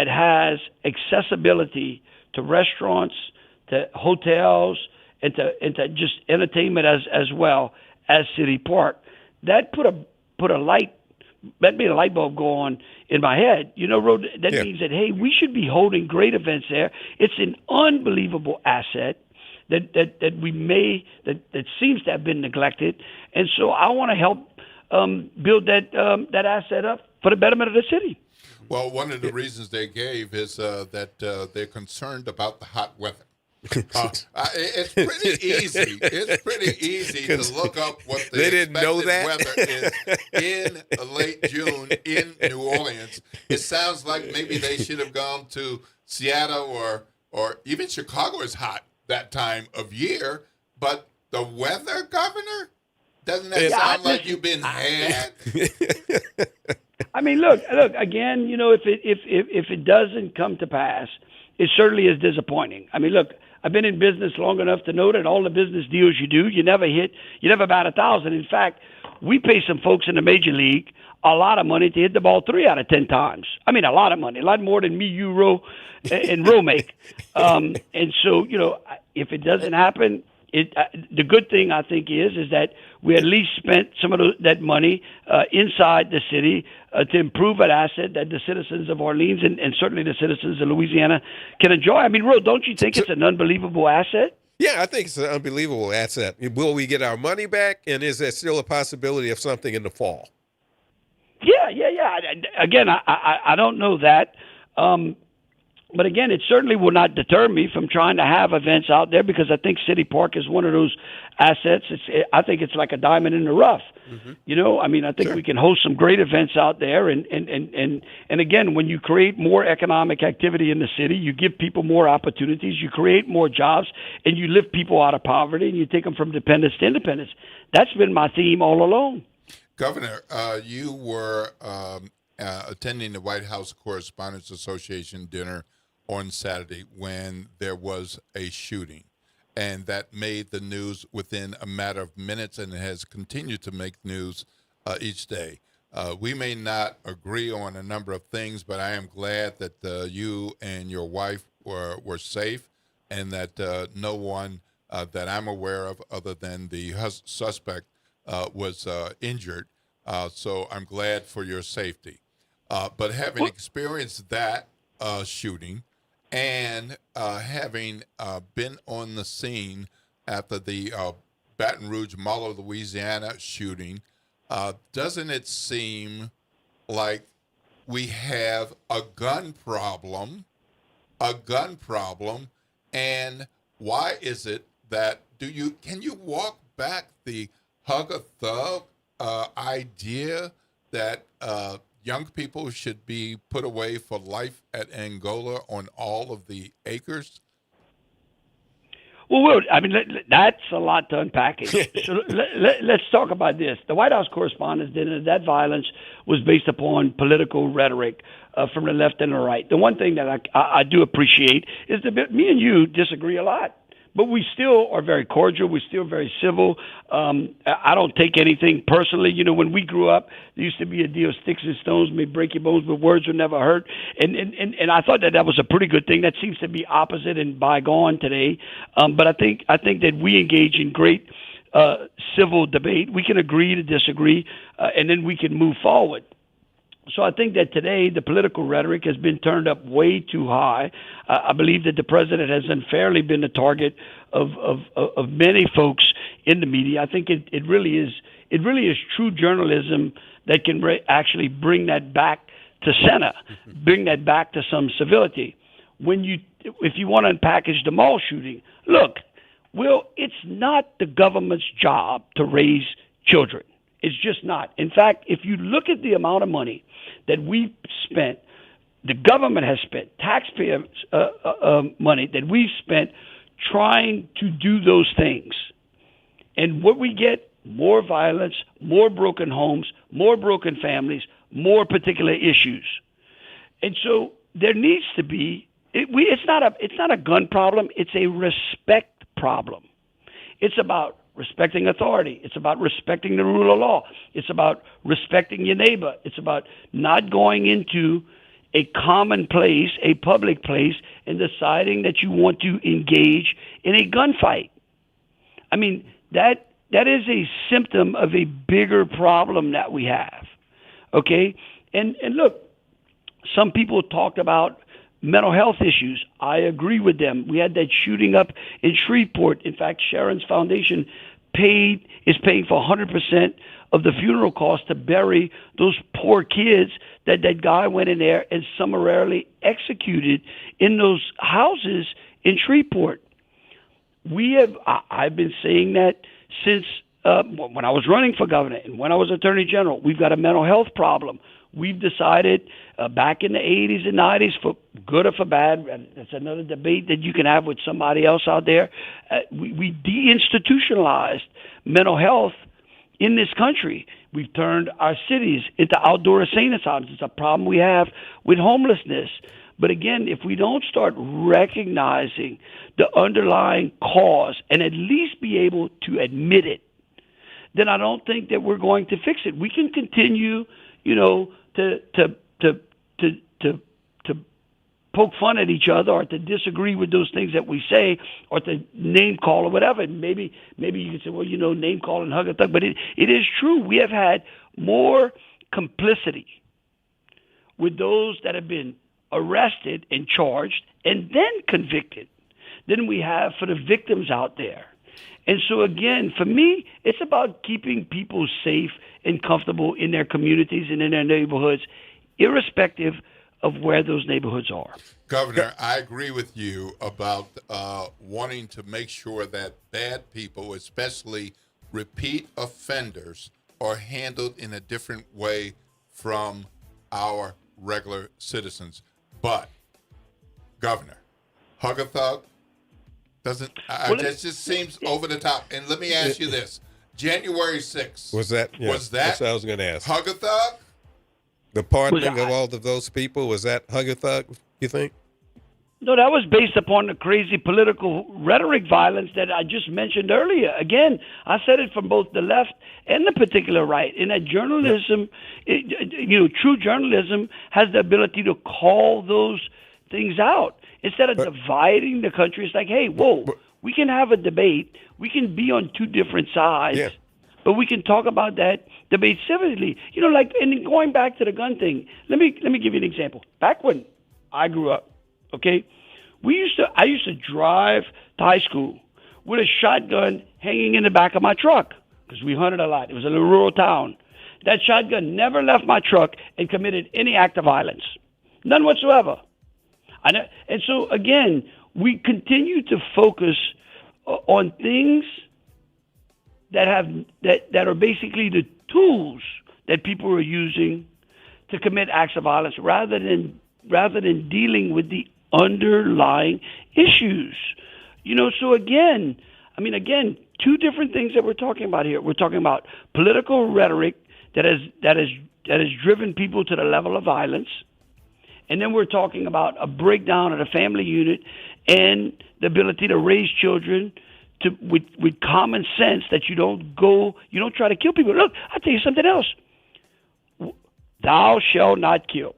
has accessibility to restaurants, to hotels, and to just entertainment as well as City Park. That made a light bulb go on in my head. That means that, hey, we should be holding great events there. It's an unbelievable asset that seems to have been neglected, and so I want to help build that asset up for the betterment of the city. Well, one of the reasons they gave is that they're concerned about the hot weather. It's pretty easy. It's pretty easy to look up what the expected weather is in late June in New Orleans. It sounds like maybe they should have gone to Seattle or even Chicago is hot that time of year. But the weather, Governor, doesn't that sound like you've been had? I mean, look again. If it doesn't come to pass, it certainly is disappointing. I mean, look, I've been in business long enough to know that all the business deals you do, you never bat 1,000. In fact, we pay some folks in the major league a lot of money to hit the ball 3 out of 10 times. I mean, a lot of money, a lot more than me, you, Ro, and Ro make. And so, if it doesn't happen, the good thing I think is that we at least spent some of that money inside the city to improve an asset that the citizens of Orleans and certainly the citizens of Louisiana can enjoy. I mean, Ro, don't you think it's an unbelievable asset? Yeah, I think it's an unbelievable asset. Will we get our money back, and is there still a possibility of something in the fall? Yeah. Again, I don't know that. But again, it certainly will not deter me from trying to have events out there because I think City Park is one of those assets. I think it's like a diamond in the rough. Mm-hmm. I mean, I think we can host some great events out there. And again, when you create more economic activity in the city, you give people more opportunities, you create more jobs, and you lift people out of poverty and you take them from dependence to independence. That's been my theme all along. Governor, you were attending the White House Correspondents Association dinner on Saturday when there was a shooting, and that made the news within a matter of minutes and has continued to make news each day. We may not agree on a number of things, but I am glad that you and your wife were safe and that no one that I'm aware of other than the suspect was injured. So I'm glad for your safety. But having experienced that shooting and having been on the scene after the Baton Rouge, Marlow, Louisiana shooting, doesn't it seem like we have a gun problem? And why is it that can you walk back the hug a thug idea that young people should be put away for life at Angola on all of the acres? Well, I mean, that's a lot to unpack. So let's talk about this. The White House Correspondents' Dinner, that violence was based upon political rhetoric from the left and the right. The one thing that I do appreciate is that me and you disagree a lot. But we still are very cordial. We're still very civil. I don't take anything personally. When we grew up, there used to be a deal: sticks and stones may break your bones, but words will never hurt. And I thought that was a pretty good thing. That seems to be opposite and bygone today. But I think that we engage in great civil debate. We can agree to disagree, and then we can move forward. So I think that today the political rhetoric has been turned up way too high. I believe that the president has unfairly been the target of many folks in the media. I think it really is true journalism that can actually bring that back to center, bring that back to some civility. If you want to unpackage the mall shooting, look, it's not the government's job to raise children. It's just not. In fact, if you look at the amount of money that we've spent, the government has spent, taxpayer money that we've spent trying to do those things. And what we get, more violence, more broken homes, more broken families, more particular issues. And so there needs to be, it's not a gun problem, it's a respect problem. It's about respecting authority. It's about respecting the rule of law. It's about respecting your neighbor. It's about not going into a common place, a public place, and deciding that you want to engage in a gunfight. I mean, that is a symptom of a bigger problem that we have. Okay? And look, some people talked about mental health issues. I agree with them. We had that shooting up in Shreveport. In fact, Sharon's Foundation is paying for 100% of the funeral costs to bury those poor kids that guy went in there and summarily executed in those houses in Shreveport. I've been saying that since when I was running for governor and when I was attorney general. We've got a mental health problem. We've decided back in the 80s and 90s, for good or for bad, and that's another debate that you can have with somebody else out there, we deinstitutionalized mental health in this country. We've turned our cities into outdoor insane asylums. It's a problem we have with homelessness. But again, if we don't start recognizing the underlying cause and at least be able to admit it, then I don't think that we're going to fix it. We can continue, to poke fun at each other or to disagree with those things that we say or to name call or whatever. Maybe you can say, well, name call and hug a thug. But it is true. We have had more complicity with those that have been arrested and charged and then convicted than we have for the victims out there. And so, again, for me, it's about keeping people safe and comfortable in their communities and in their neighborhoods, irrespective of where those neighborhoods are. Governor, I agree with you about wanting to make sure that bad people, especially repeat offenders, are handled in a different way from our regular citizens. But, Governor, hug a thug that just seems over the top. And let me ask you this. January 6th. Was that? That's what I was going to ask. Hug a thug? The pardoning of all of those people, was that hug a thug, you think? No, that was based upon the crazy political rhetoric violence that I just mentioned earlier. Again, I said it from both the left and the particular right. In that journalism, true journalism has the ability to call those things out. Instead of dividing the country, it's like, hey, whoa, we can have a debate. We can be on two different sides, but we can talk about that debate civilly. And going back to the gun thing, let me give you an example. Back when I grew up, okay, I used to drive to high school with a shotgun hanging in the back of my truck because we hunted a lot. It was a little rural town. That shotgun never left my truck and committed any act of violence, none whatsoever. And so, again, we continue to focus on things that are basically the tools that people are using to commit acts of violence rather than dealing with the underlying issues. So again, two different things that we're talking about here. We're talking about political rhetoric that has driven people to the level of violence. And then we're talking about a breakdown of the family unit and the ability to raise children with common sense that you don't try to kill people. Look, I'll tell you something else. Thou shalt not kill.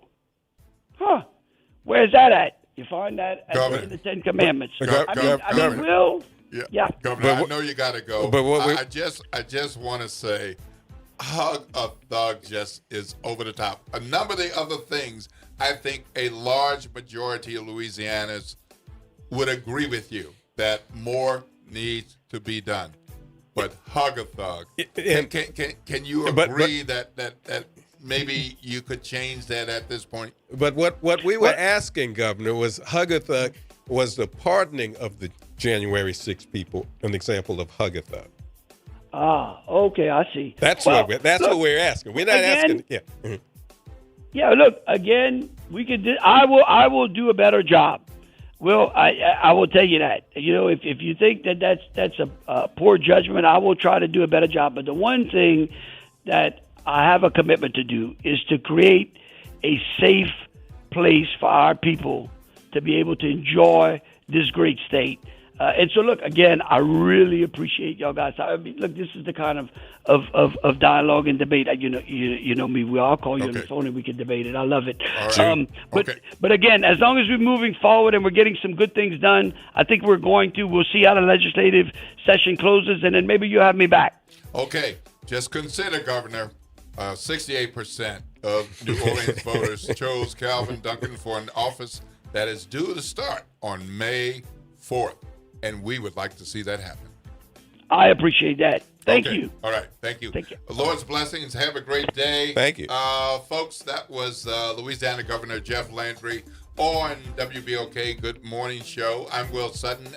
Where's that at? You find that in the Ten Commandments. Governor, I know you got to go. But I just want to say, hug a thug just is over the top. A number of the other things, I think a large majority of Louisianans would agree with you that more needs to be done. But hug a thug. Can you agree that maybe you could change that at this point? But what we were asking, Governor, was hug a thug. Was the pardoning of the January 6 people an example of hug a thug? Okay, I see. That's Well, what we're asking. We're not asking. Yeah. Yeah, look, again, we could. I will do a better job. Well, I will tell you that. You know, if you think that's a poor judgment, I will try to do a better job. But the one thing that I have a commitment to do is to create a safe place for our people to be able to enjoy this great state. And so, look, again, I really appreciate y'all guys. I mean, look, this is the kind of dialogue and debate. You know me. We all call you on the phone and we can debate it. I love it. Right. But again, as long as we're moving forward and we're getting some good things done, I think we'll see how the legislative session closes, and then maybe you'll have me back. Okay. Just consider, Governor, 68% of New Orleans voters chose Calvin Duncan for an office that is due to start on May 4th. And we would like to see that happen. I appreciate that. Thank you. All right. Thank you. Thank you. Lord's blessings. Have a great day. Thank you. Folks, that was Louisiana Governor Jeff Landry on WBOK Good Morning Show. I'm Will Sutton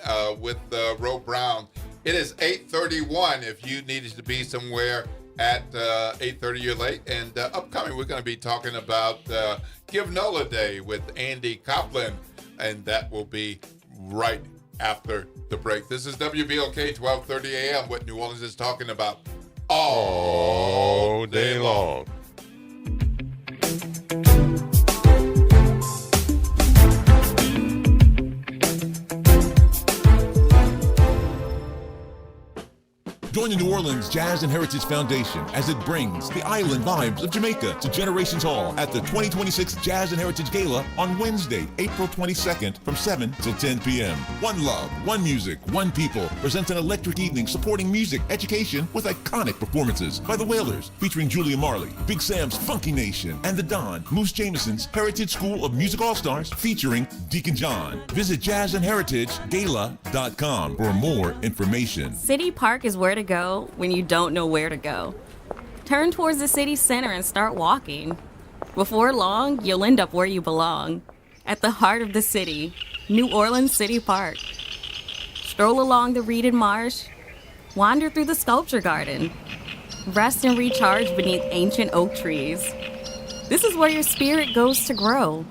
with Ro Brown. It is 8:31. If you needed to be somewhere at 8:30, you're late. And upcoming, we're going to be talking about Give NOLA Day with Andy Copeland. And that will be right after the break. This is WBOK 1230 AM, what New Orleans is talking about all day long. Join the New Orleans Jazz and Heritage Foundation as it brings the island vibes of Jamaica to Generations Hall at the 2026 Jazz and Heritage Gala on Wednesday, April 22nd from 7 till 10 p.m. One love, one music, one people presents an electric evening supporting music, education with iconic performances by the Wailers featuring Julia Marley, Big Sam's Funky Nation, and the Don, Moose Jameson's Heritage School of Music All-Stars featuring Deacon John. Visit jazzandheritagegala.com for more information. City Park is where to go when you don't know where to go. Turn towards the city center and start walking. Before long, you'll end up where you belong, at the heart of the city, New Orleans City Park. Stroll along the reeded marsh, wander through the sculpture garden, rest and recharge beneath ancient oak trees. This is where your spirit goes to grow.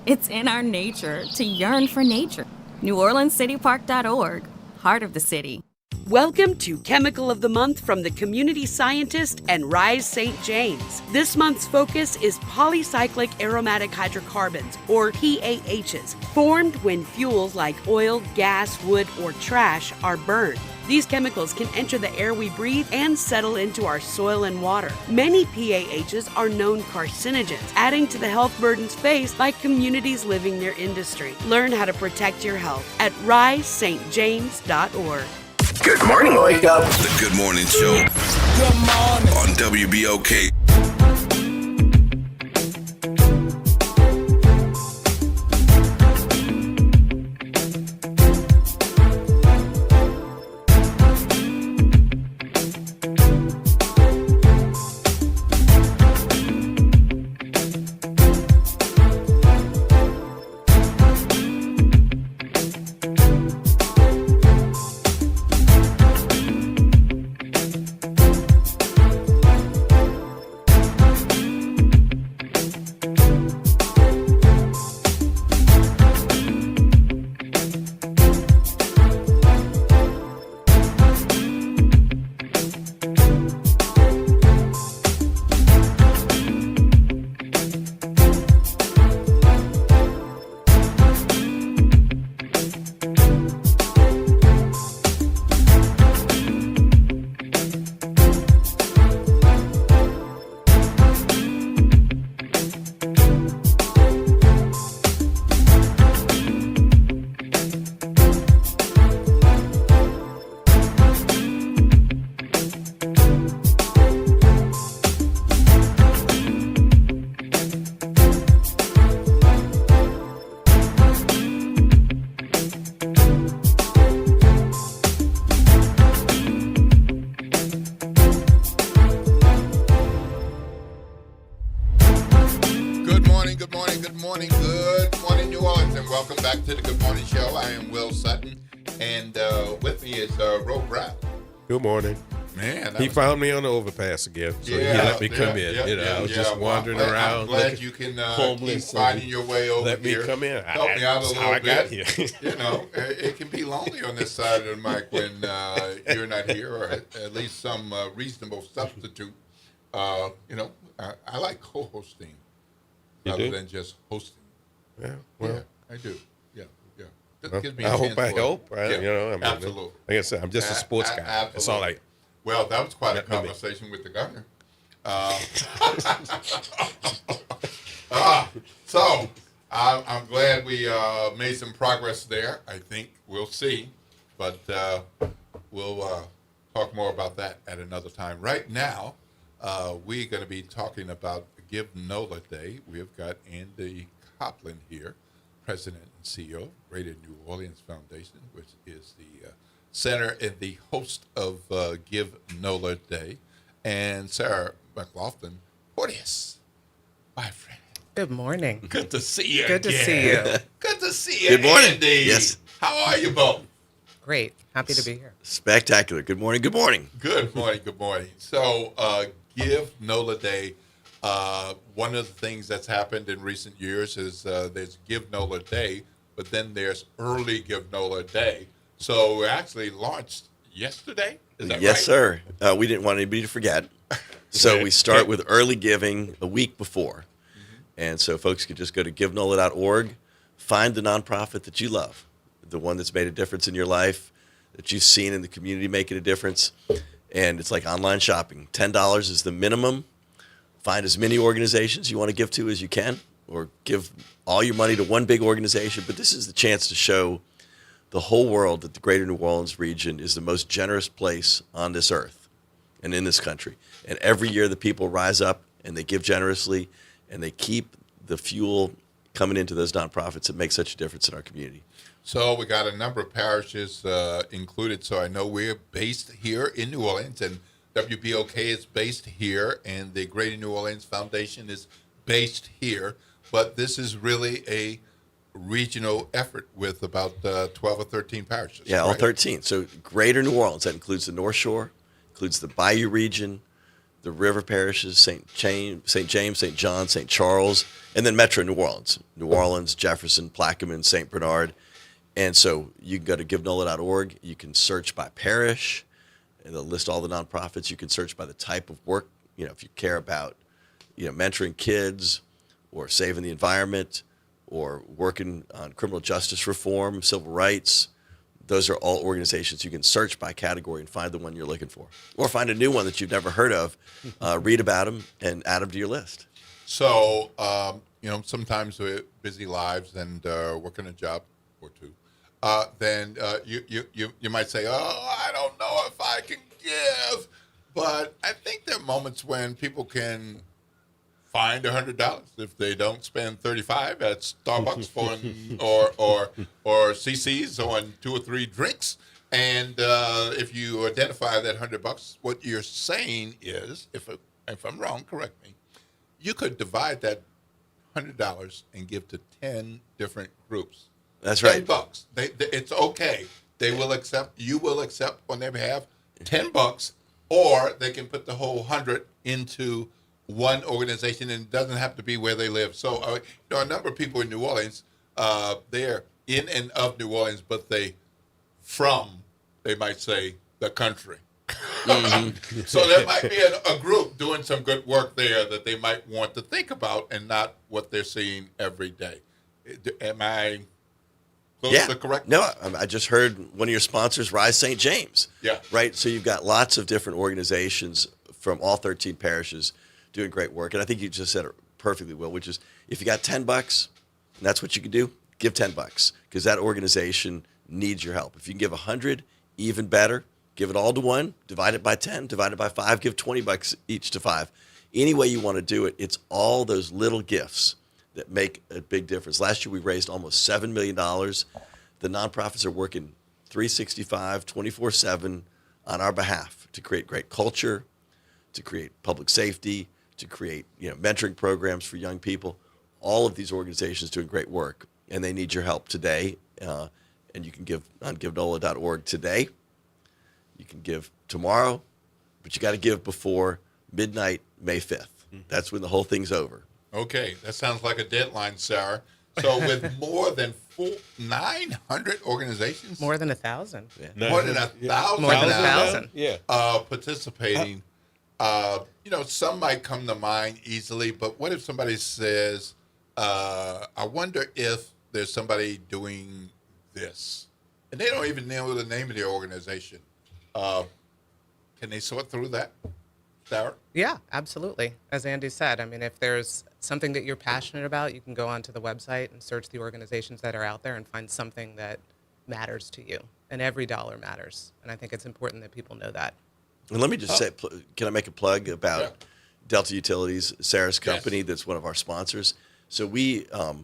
It's in our nature to yearn for nature. NewOrleansCityPark.org, heart of the city. Welcome to Chemical of the Month from the Community Scientist and Rise St. James. This month's focus is polycyclic aromatic hydrocarbons, or PAHs, formed when fuels like oil, gas, wood, or trash are burned. These chemicals can enter the air we breathe and settle into our soil and water. Many PAHs are known carcinogens, adding to the health burdens faced by communities living near industry. Learn how to protect your health at risestjames.org. Good morning, wake up. The Good Morning Show. Good morning. On WBOK. back to the Good Morning Show. I am Will Sutton, and with me is Ro Brown. Good morning. Man, he found me on the overpass again, so he let me come in. I was just wandering around. I'm glad you can keep finding your way over let here. me come in. Help me out a little I got bit. here. It can be lonely on this side of the mic when you're not here, or at least some reasonable substitute. I like co-hosting rather than just hosting. Yeah, well, yeah, I do. Yeah. Well, Gives me I a hope chance I for it. help. Absolutely. Like I said, I'm just a sports guy. Absolutely. That's all I. Well, that was quite a conversation with the governor. So I'm glad we made some progress there. I think we'll see, but we'll talk more about that at another time. Right now, we're going to be talking about Give NOLA Day. We've got Andy Copland here, President and CEO of Greater New Orleans Foundation, which is the center and the host of Give NOLA Day, and Sarah McLaughlin Porteous, my friend. Good morning. Good to see you. Good to see you. Good to see you. Good morning. Andy. Yes. How are you both? Great. Happy to be here. Spectacular. Good morning. Good morning. Good morning. Good morning. So, Give NOLA Day. One of the things that's happened in recent years is there's Give NOLA Day, but then there's Early Give NOLA Day. So we actually launched yesterday. Is that Yes, right? sir. We didn't want anybody to forget. So we start with early giving a week before. And so folks could just go to givenola.org, find the nonprofit that you love, the one that's made a difference in your life, that you've seen in the community making a difference. And it's like online shopping. $10 is the minimum. Find as many organizations you want to give to as you can, or give all your money to one big organization. But this is the chance to show the whole world that the Greater New Orleans region is the most generous place on this earth and in this country. And every year the people rise up and they give generously, and they keep the fuel coming into those nonprofits that make such a difference in our community. So we got a number of parishes included. So I know we're based here in New Orleans, and WBOK is based here, and the Greater New Orleans Foundation is based here. But this is really a regional effort with about 12 or 13 parishes. Yeah, all right? 13. So Greater New Orleans, that includes the North Shore, includes the Bayou region, the river parishes, St. James, St. John, St. Charles, and then Metro New Orleans, Jefferson, Plaquemine, St. Bernard. And so you can go to givenola.org. You can search by parish, and they'll list all the nonprofits. You can search by the type of work, if you care about, mentoring kids or saving the environment or working on criminal justice reform, civil rights. Those are all organizations you can search by category and find the one you're looking for. Or find a new one that you've never heard of, read about them, and add them to your list. So, sometimes we're busy lives and working a job or two. Then you might say, I don't know if I can give. But I think there are moments when people can find $100 if they don't spend $35 at Starbucks or CC's on 2 or 3 drinks. And if you identify that $100, what you're saying is, if I'm wrong, correct me, you could divide that $100 and give to 10 different groups. That's right. $10. It's okay. You will accept on their behalf $10, or they can put the whole 100 into one organization, and it doesn't have to be where they live. So, a number of people in New Orleans, they're in and of New Orleans, but they might say, the country. Mm-hmm. So there might be a group doing some good work there that they might want to think about, and not what they're seeing every day. Am I close to correct? No, I just heard one of your sponsors, Rise St. James. Yeah. Right? So you've got lots of different organizations from all 13 parishes doing great work. And I think you just said it perfectly, Will, which is if you got $10, and that's what you can do, give $10, because that organization needs your help. If you can give 100, even better. Give it all to one, divide it by 10, divide it by 5, give $20 each to 5. Any way you want to do it, it's all those little gifts that make a big difference. Last year, we raised almost $7 million. The nonprofits are working 365, 24/7 on our behalf to create great culture, to create public safety, to create mentoring programs for young people. All of these organizations doing great work, and they need your help today. And you can give on givenola.org today. You can give tomorrow, but you got to give before midnight, May 5th. That's when the whole thing's over. Okay, that sounds like a deadline, Sarah. So with more than 900 organizations, More than 1,000. more than 1,000, More than now, 1,000. Yeah. Participating. Some might come to mind easily, but what if somebody says, I wonder if there's somebody doing this, and they don't even know the name of their organization. Can they sort through that, Sarah? Yeah, absolutely. As Andy said, I mean, if there's something that you're passionate about, you can go onto the website and search the organizations that are out there and find something that matters to you. And every dollar matters. And I think it's important that people know that. And let me just say, can I make a plug about Delta Utilities, Sarah's company that's one of our sponsors? So we are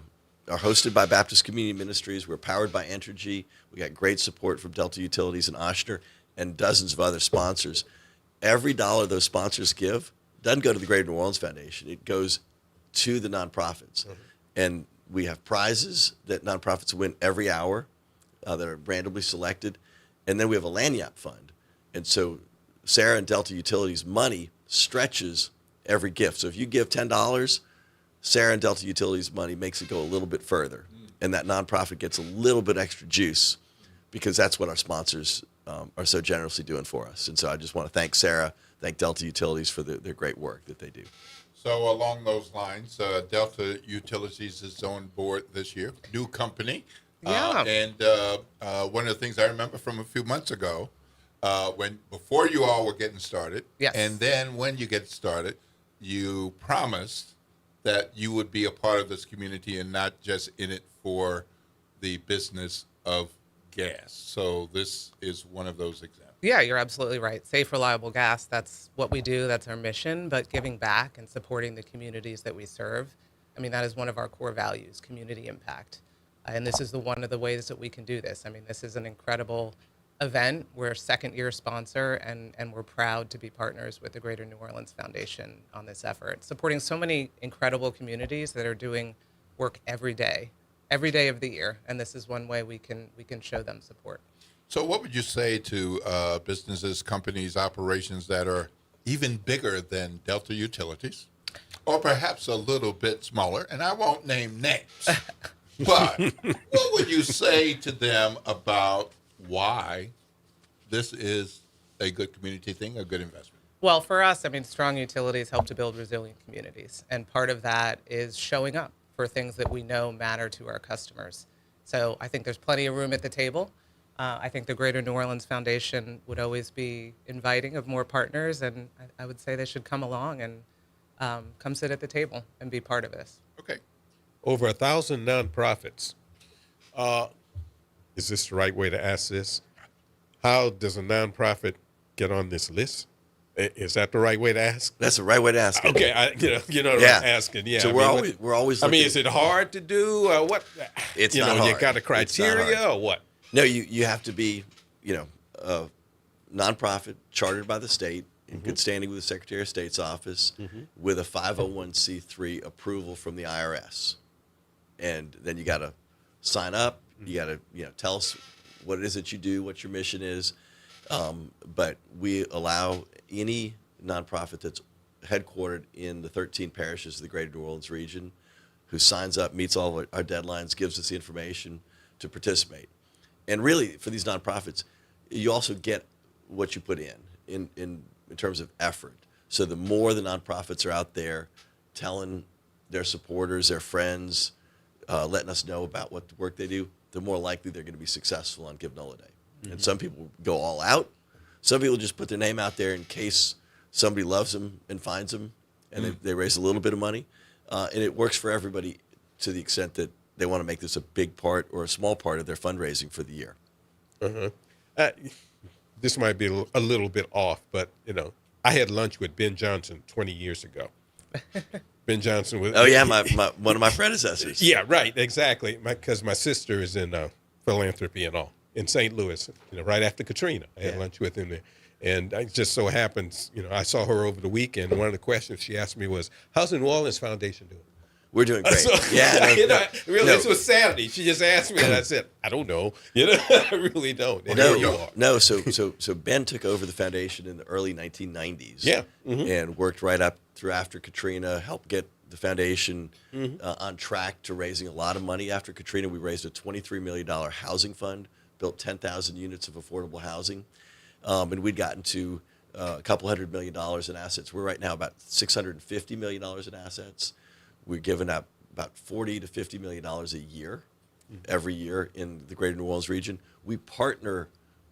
hosted by Baptist Community Ministries. We're powered by Entergy. We got great support from Delta Utilities and Ochsner and dozens of other sponsors. Every dollar those sponsors give doesn't go to the Greater New Orleans Foundation. It goes to the nonprofits. And we have prizes that nonprofits win every hour that are randomly selected. And then we have a lanyard fund. And so Sarah and Delta Utilities money stretches every gift. So if you give $10, Sarah and Delta Utilities money makes it go a little bit further. And that nonprofit gets a little bit extra juice because that's what our sponsors are so generously doing for us. And so I just want to thank Sarah, thank Delta Utilities for their great work that they do. So along those lines, Delta Utilities is on board this year, new company. And one of the things I remember from a few months ago, before you all were getting started, and then when you get started, you promised that you would be a part of this community and not just in it for the business of gas. So this is one of those examples. Yeah, you're absolutely right. Safe, reliable gas, that's what we do. That's our mission. But giving back and supporting the communities that we serve, I mean, that is one of our core values, community impact. And this is one of the ways that we can do this. I mean, this is an incredible event. We're a second-year sponsor, and we're proud to be partners with the Greater New Orleans Foundation on this effort, supporting so many incredible communities that are doing work every day of the year. And this is one way we can show them support. So what would you say to businesses, companies, operations that are even bigger than Delta Utilities, or perhaps a little bit smaller? And I won't name names, but what would you say to them about why this is a good community thing, a good investment? Well, for us, I mean, strong utilities help to build resilient communities. And part of that is showing up for things that we know matter to our customers. So I think there's plenty of room at the table. I think the Greater New Orleans Foundation would always be inviting of more partners, and I would say they should come along and come sit at the table and be part of this. Okay. Over 1,000 nonprofits. Is this the right way to ask this? How does a nonprofit get on this list? Is that the right way to ask? That's the right way to ask. Okay, you know what I'm asking. Yeah. So we're always. I mean, is it hard to do? What? It's not hard. You got a criteria or what? No, you have to be, a nonprofit chartered by the state in good standing with the Secretary of State's office with a 501c3 approval from the IRS. And then you got to sign up. You got to, tell us what it is that you do, what your mission is. But we allow any nonprofit that's headquartered in the 13 parishes of the Greater New Orleans region who signs up, meets all of our deadlines, gives us the information to participate. And really, for these nonprofits, you also get what you put in terms of effort. So the more the nonprofits are out there telling their supporters, their friends, letting us know about what the work they do, the more likely they're going to be successful on Give Nola Day. And some people go all out. Some people just put their name out there in case somebody loves them and finds them, and they raise a little bit of money. And it works for everybody to the extent that they want to make this a big part or a small part of their fundraising for the year. This might be a little bit off, but, I had lunch with Ben Johnson 20 years ago. Ben Johnson was... Oh, yeah, one of my predecessors. Yeah, right, exactly. Because my sister is in philanthropy and all in St. Louis, right after Katrina. I had lunch with him there. And it just so happens, I saw her over the weekend. And one of the questions she asked me was, how's the New Orleans Foundation doing? We're doing great. Really, this was Saturday. She just asked me, and I said, I don't know. I really don't. And here you are. No. So Ben took over the foundation in the early 1990s. Yeah. And worked right up through after Katrina, helped get the foundation on track to raising a lot of money after Katrina. We raised a $23 million housing fund, built 10,000 units of affordable housing, and we'd gotten to a couple $100 million in assets. We're right now about $650 million in assets. We're giving up about $40 to $50 million a year, every year in the greater New Orleans region. We partner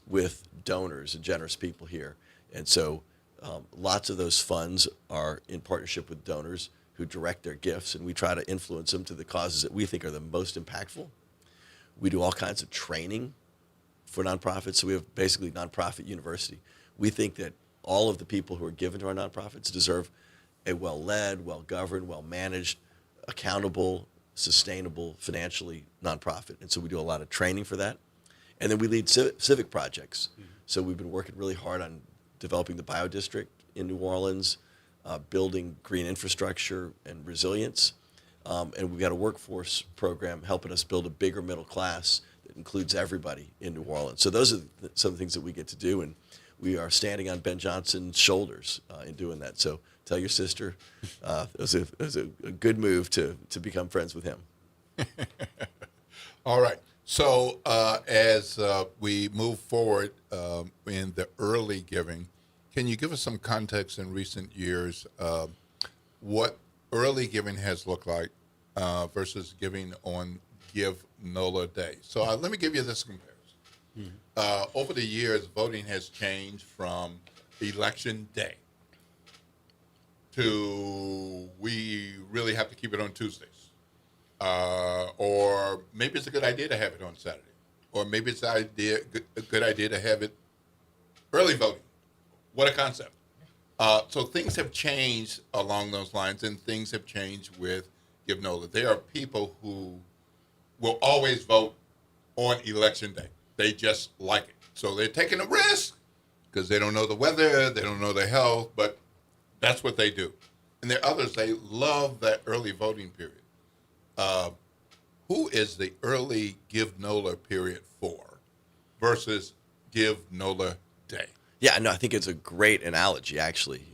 with donors and generous people here. And so lots of those funds are in partnership with donors who direct their gifts, and we try to influence them to the causes that we think are the most impactful. We do all kinds of training for nonprofits. So we have basically nonprofit university. We think that all of the people who are given to our nonprofits deserve a well-led, well-governed, well-managed, accountable, sustainable, financially nonprofit. And so we do a lot of training for that. And then we lead civic projects. So we've been working really hard on developing the biodistrict in New Orleans, building green infrastructure and resilience. And we've got a workforce program helping us build a bigger middle class that includes everybody in New Orleans. So those are some of the things that we get to do. And we are standing on Ben Johnson's shoulders in doing that. So tell your sister it was a good move to become friends with him. All right. So as we move forward in the early giving, can you give us some context in recent years what early giving has looked like versus giving on Give NOLA Day? So let me give you this comparison. Over the years, voting has changed from election day to we really have to keep it on Tuesdays. Or maybe it's a good idea to have it on Saturday. Or maybe it's a good idea to have it early voting. What a concept. So things have changed along those lines, and things have changed with Give NOLA. There are people who will always vote on election day. They just like it. So they're taking a risk because they don't know the weather, they don't know their health, but that's what they do. And there are others, they love that early voting period. Who is the early Give NOLA period for versus Give NOLA Day? Yeah, no, I think it's a great analogy, actually,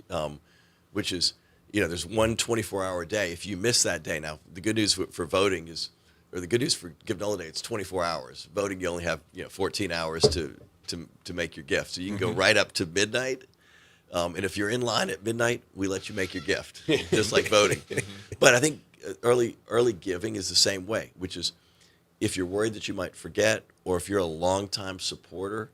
which is, there's one 24-hour day. If you miss that day, now, the good news for voting is, or the good news for Give NOLA Day, it's 24 hours. Voting, you only have 14 hours to make your gift. So you can go right up to midnight. And if you're in line at midnight, we let you make your gift, just like voting. But I think early giving is the same way, which is if you're worried that you might forget, or if you're a longtime supporter,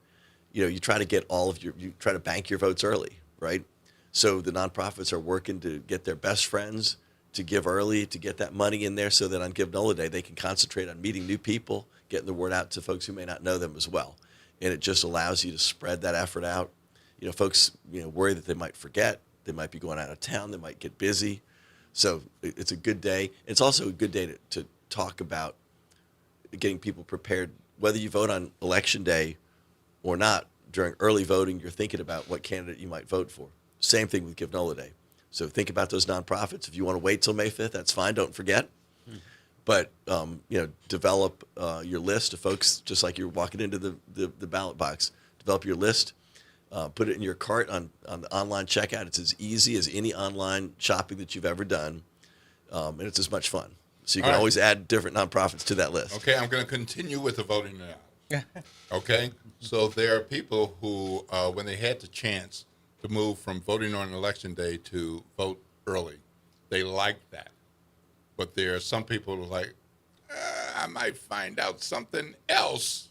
you try to get you try to bank your votes early, right? So the nonprofits are working to get their best friends to give early, to get that money in there so that on Give NOLA Day, they can concentrate on meeting new people, getting the word out to folks who may not know them as well. And it just allows you to spread that effort out. Folks, worry that they might forget, they might be going out of town, they might get busy. So it's a good day. It's also a good day to talk about getting people prepared. Whether you vote on election day or not, during early voting, you're thinking about what candidate you might vote for. Same thing with Give NOLA Day. So think about those nonprofits. If you want to wait till May 5th, that's fine. Don't forget. But develop your list of folks, just like you're walking into the ballot box. Develop your list. Put it in your cart on the online checkout. It's as easy as any online shopping that you've ever done, and it's as much fun. So you can always add different nonprofits to that list. Okay, I'm going to continue with the voting now. Okay, so there are people who, when they had the chance to move from voting on election day to vote early, they liked that. But there are some people who are like, I might find out something else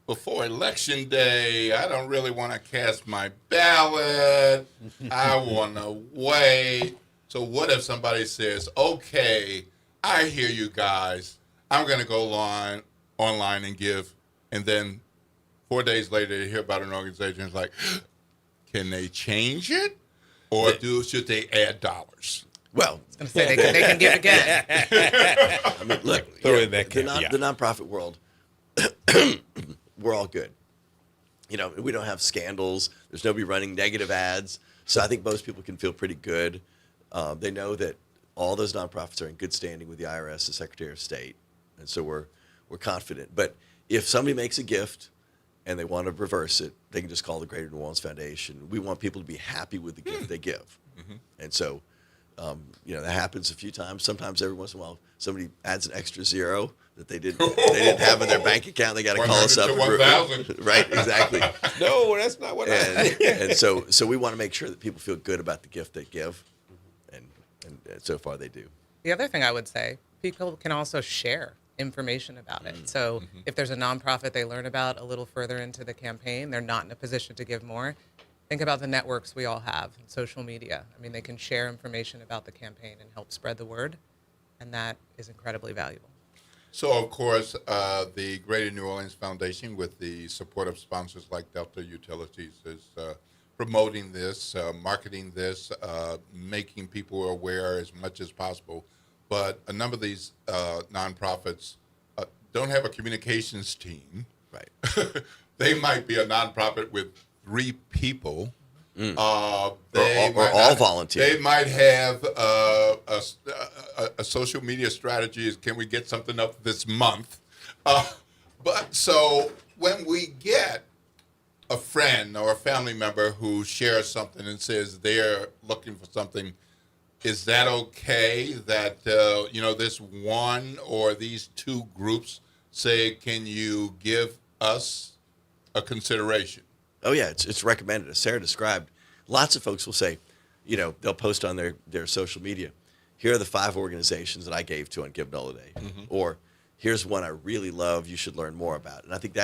before election day. I don't really want to cast my ballot. I want to wait. So what if somebody says, okay, I hear you guys. I'm going to go online and give. And then 4 days later, they hear about an organization. It's like, can they change it? Or should they add dollars? Well, I was going to say they can give again. I mean, look, Throw in that caveat. The nonprofit world, we're all good. We don't have scandals. There's nobody running negative ads. So I think most people can feel pretty good. They know that all those nonprofits are in good standing with the IRS, the Secretary of State, and so we're confident. But if somebody makes a gift and they want to reverse it, they can just call the Greater New Orleans Foundation. We want people to be happy with the gift they give, and so that happens a few times. Sometimes every once in a while, somebody adds an extra zero that they didn't have in their bank account. They got to call us up. 1,000. Right, exactly. No, that's not what and so we want to make sure that people feel good about the gift they give, and so far they do. The other thing I would say, people can also share information about it. So if there's a nonprofit they learn about a little further into the campaign, they're not in a position to give more. Think about the networks we all have, social media. I mean, they can share information about the campaign and help spread the word, and that is incredibly valuable. So, of course, the Greater New Orleans Foundation, with the support of sponsors like Delta Utilities, is promoting this, marketing this, making people aware as much as possible. But a number of these nonprofits don't have a communications team. Right. They might be a nonprofit with 3 people. Or all volunteer. They might have a social media strategy. Can we get something up this month? But so when we get a friend or a family member who shares something and says they're looking for something, is that okay that this one or these 2 groups say, can you give us a consideration? Oh, yeah, it's recommended. As Sarah described, lots of folks will say, they'll post on their social media, here are the 5 organizations that I gave to on Give NOLA Day. Or here's one I really love, you should learn more about. And I think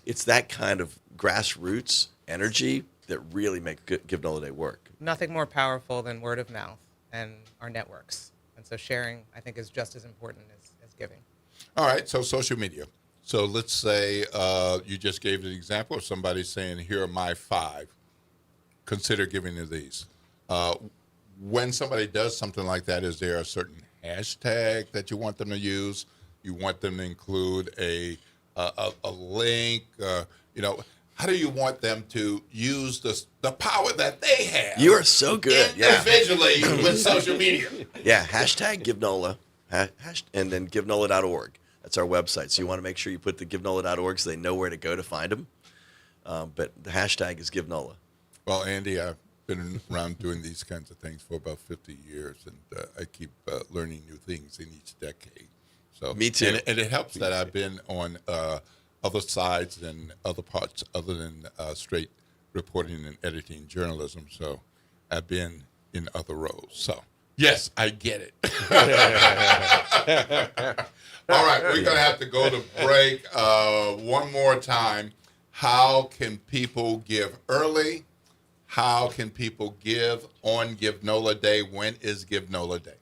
it's that kind of grassroots energy that really make Give NOLA Day work. Nothing more powerful than word of mouth and our networks. And so sharing, I think, is just as important as giving. All right, so social media. So let's say you just gave an example of somebody saying, here are my 5. Consider giving to these. When somebody does something like that, is there a certain hashtag that you want them to use? You want them to include a link? How do you want them to use the power that they have? You are so good. Individually with social media. Yeah, hashtag Give NOLA, and then GiveNOLA.org. That's our website. So you want to make sure you put the GiveNOLA.org so they know where to go to find them. But the hashtag is Give NOLA. Well, Andy, I've been around doing these kinds of things for about 50 years, and I keep learning new things in each decade. So me too. And it helps that I've been on other sides and other parts other than straight reporting and editing journalism. So I've been in other roles. So, yes, I get it. All right, we're going to have to go to break one more time. How can people give early? How can people give on Give NOLA Day? When is Give NOLA Day?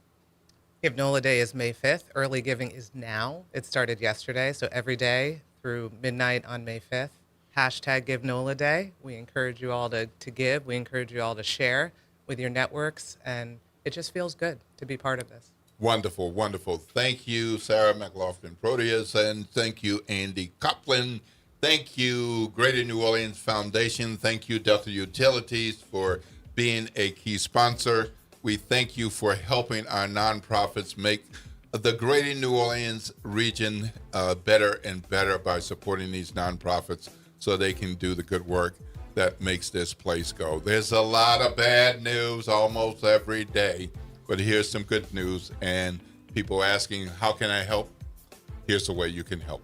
Give NOLA Day is May 5th. Early giving is now. It started yesterday, so every day through midnight on May 5th. Hashtag Give NOLA Day. We encourage you all to give. We encourage you all to share with your networks, and it just feels good to be part of this. Wonderful, wonderful. Thank you, Sarah McLaughlin-Proteus, and thank you, Andy Copeland. Thank you, Greater New Orleans Foundation. Thank you, Delta Utilities, for being a key sponsor. We thank you for helping our nonprofits make the Greater New Orleans region better and better by supporting these nonprofits so they can do the good work that makes this place go. There's a lot of bad news almost every day, but here's some good news, and people asking, how can I help? Here's the way you can help.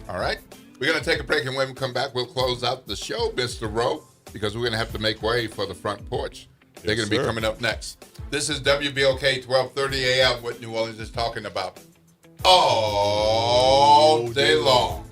All right? We're going to take a break, and when we come back, we'll close out the show, Mr. Rowe, because we're going to have to make way for the front porch. They're going to be coming up next. This is WBOK 1230 AM, what New Orleans is talking about all day long.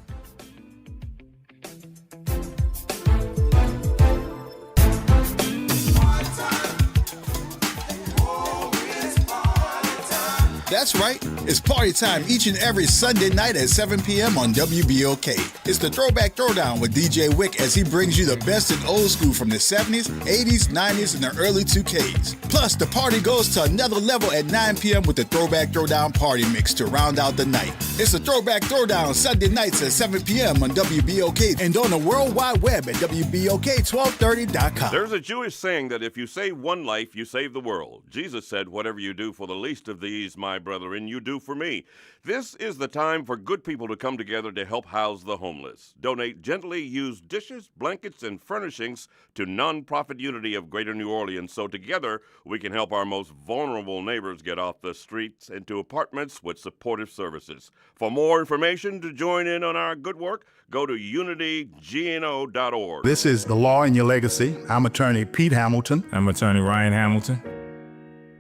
That's right. It's party time each and every Sunday night at 7 p.m. on WBOK. It's the Throwback Throwdown with DJ Wick as he brings you the best in old school from the 70s, 80s, 90s, and the early 2Ks. Plus, the party goes to another level at 9 p.m. with the Throwback Throwdown Party Mix to round out the night. It's the Throwback Throwdown Sunday nights at 7 p.m. on WBOK and on the World Wide Web at WBOK1230.com. There's a Jewish saying that if you save one life, you save the world. Jesus said, whatever you do for the least of these, my brethren, you do for me. This is the time for good people to come together to help house the homeless. Donate gently used dishes, blankets, and furnishings to Nonprofit Unity of Greater New Orleans so together we can help our most vulnerable neighbors get off the streets into apartments with supportive services. For more information to join in on our good work, go to unitygno.org. This is The Law in Your Legacy. I'm attorney Pete Hamilton. I'm attorney Ryan Hamilton.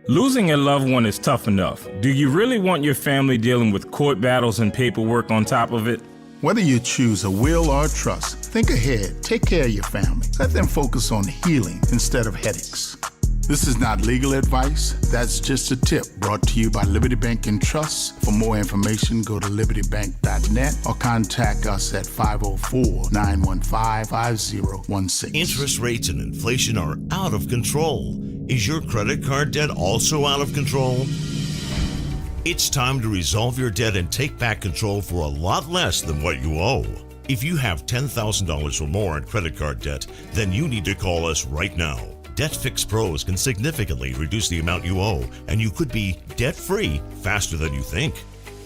Losing a loved one is tough enough. Do you really want your family dealing with court battles and paperwork on top of it? Whether you choose a will or a trust, think ahead. Take care of your family. Let them focus on healing instead of headaches. This is not legal advice. That's just a tip brought to you by Liberty Bank and Trust. For more information, go to libertybank.net or contact us at 504-915-5016. Interest rates and inflation are out of control. Is your credit card debt also out of control? It's time to resolve your debt and take back control for a lot less than what you owe. If you have $10,000 or more in credit card debt, then you need to call us right now. Debt Fix Pros can significantly reduce the amount you owe, and you could be debt-free faster than you think.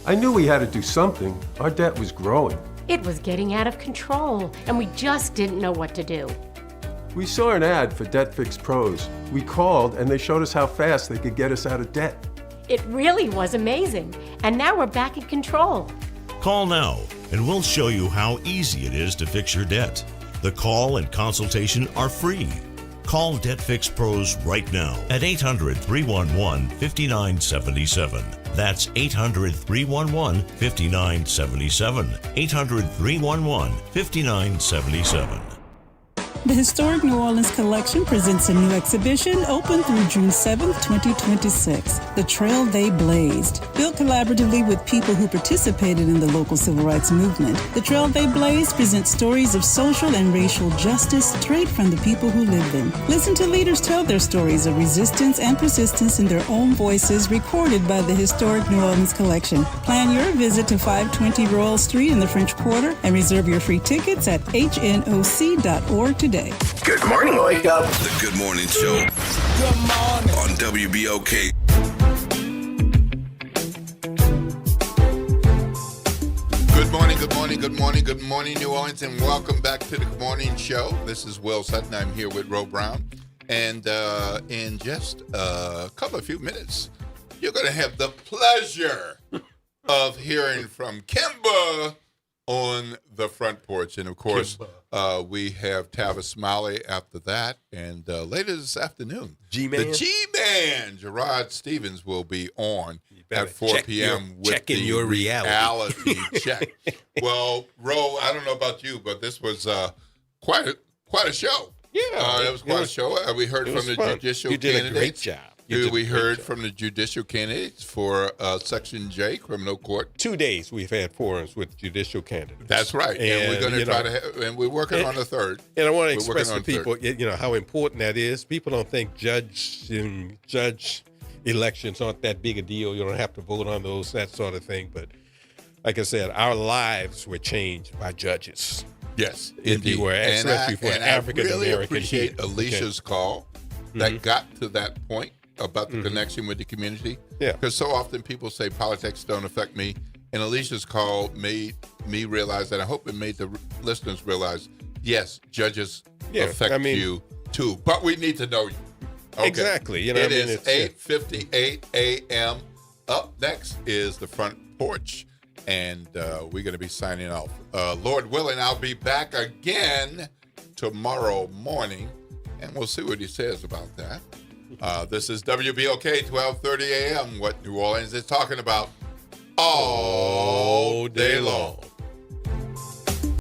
I knew we had to do something. Our debt was growing. It was getting out of control, and we just didn't know what to do. We saw an ad for Debt Fix Pros. We called, and they showed us how fast they could get us out of debt. It really was amazing, and now we're back in control. Call now, and we'll show you how easy it is to fix your debt. The call and consultation are free. Call Debt Fix Pros right now at 800-311-5977. That's 800-311-5977. 800-311-5977. The Historic New Orleans Collection presents a new exhibition open through June 7th, 2026, The Trail They Blazed. Built collaboratively with people who participated in the local civil rights movement, The Trail They Blazed presents stories of social and racial justice straight from the people who lived them. Listen to leaders tell their stories of resistance and persistence in their own voices, recorded by the Historic New Orleans Collection. Plan your visit to 520 Royal Street in the French Quarter and reserve your free tickets at hnoc.org today. Good morning, Wake Up. The Good Morning Show. Good morning. On WBOK. Good morning, good morning, good morning, good morning, New Orleans, and welcome back to the Good Morning Show. This is Will Sutton. I'm here with Ro Brown. And in just a few minutes, you're going to have the pleasure of hearing from Kimba on the front porch. And, of course, we have Tavis Smiley after that. And later this afternoon, G-Man. The G-Man, Gerard Stevens, will be on at 4 p.m. with the your reality check. Well, Ro, I don't know about you, but this was quite a show. Yeah. It was quite a show. We heard from the judicial You did candidates. a great job. We heard from the judicial candidates for Section J, criminal court. 2 days we've had forums with judicial candidates. That's right. And we're going to try to have, and we're working on the third. And I want to express to people, how important that is. People don't think judge elections aren't that big a deal. You don't have to vote on those, that sort of thing. But like I said, our lives were changed by judges. Yes, if you were, especially for African American. I really appreciate Alicia's call that got to that point about the connection with the community. Yeah. Because so often people say politics don't affect me. And Alicia's call made me realize that. I hope it made the listeners realize, yes, judges affect you too. But we need to know you. Okay. Exactly. It is 8:58 a.m. Up next is the front porch. And we're going to be signing off. Lord willing, I'll be back again tomorrow morning. And we'll see what he says about that. This is WBOK 1230 a.m. What New Orleans is talking about all day long.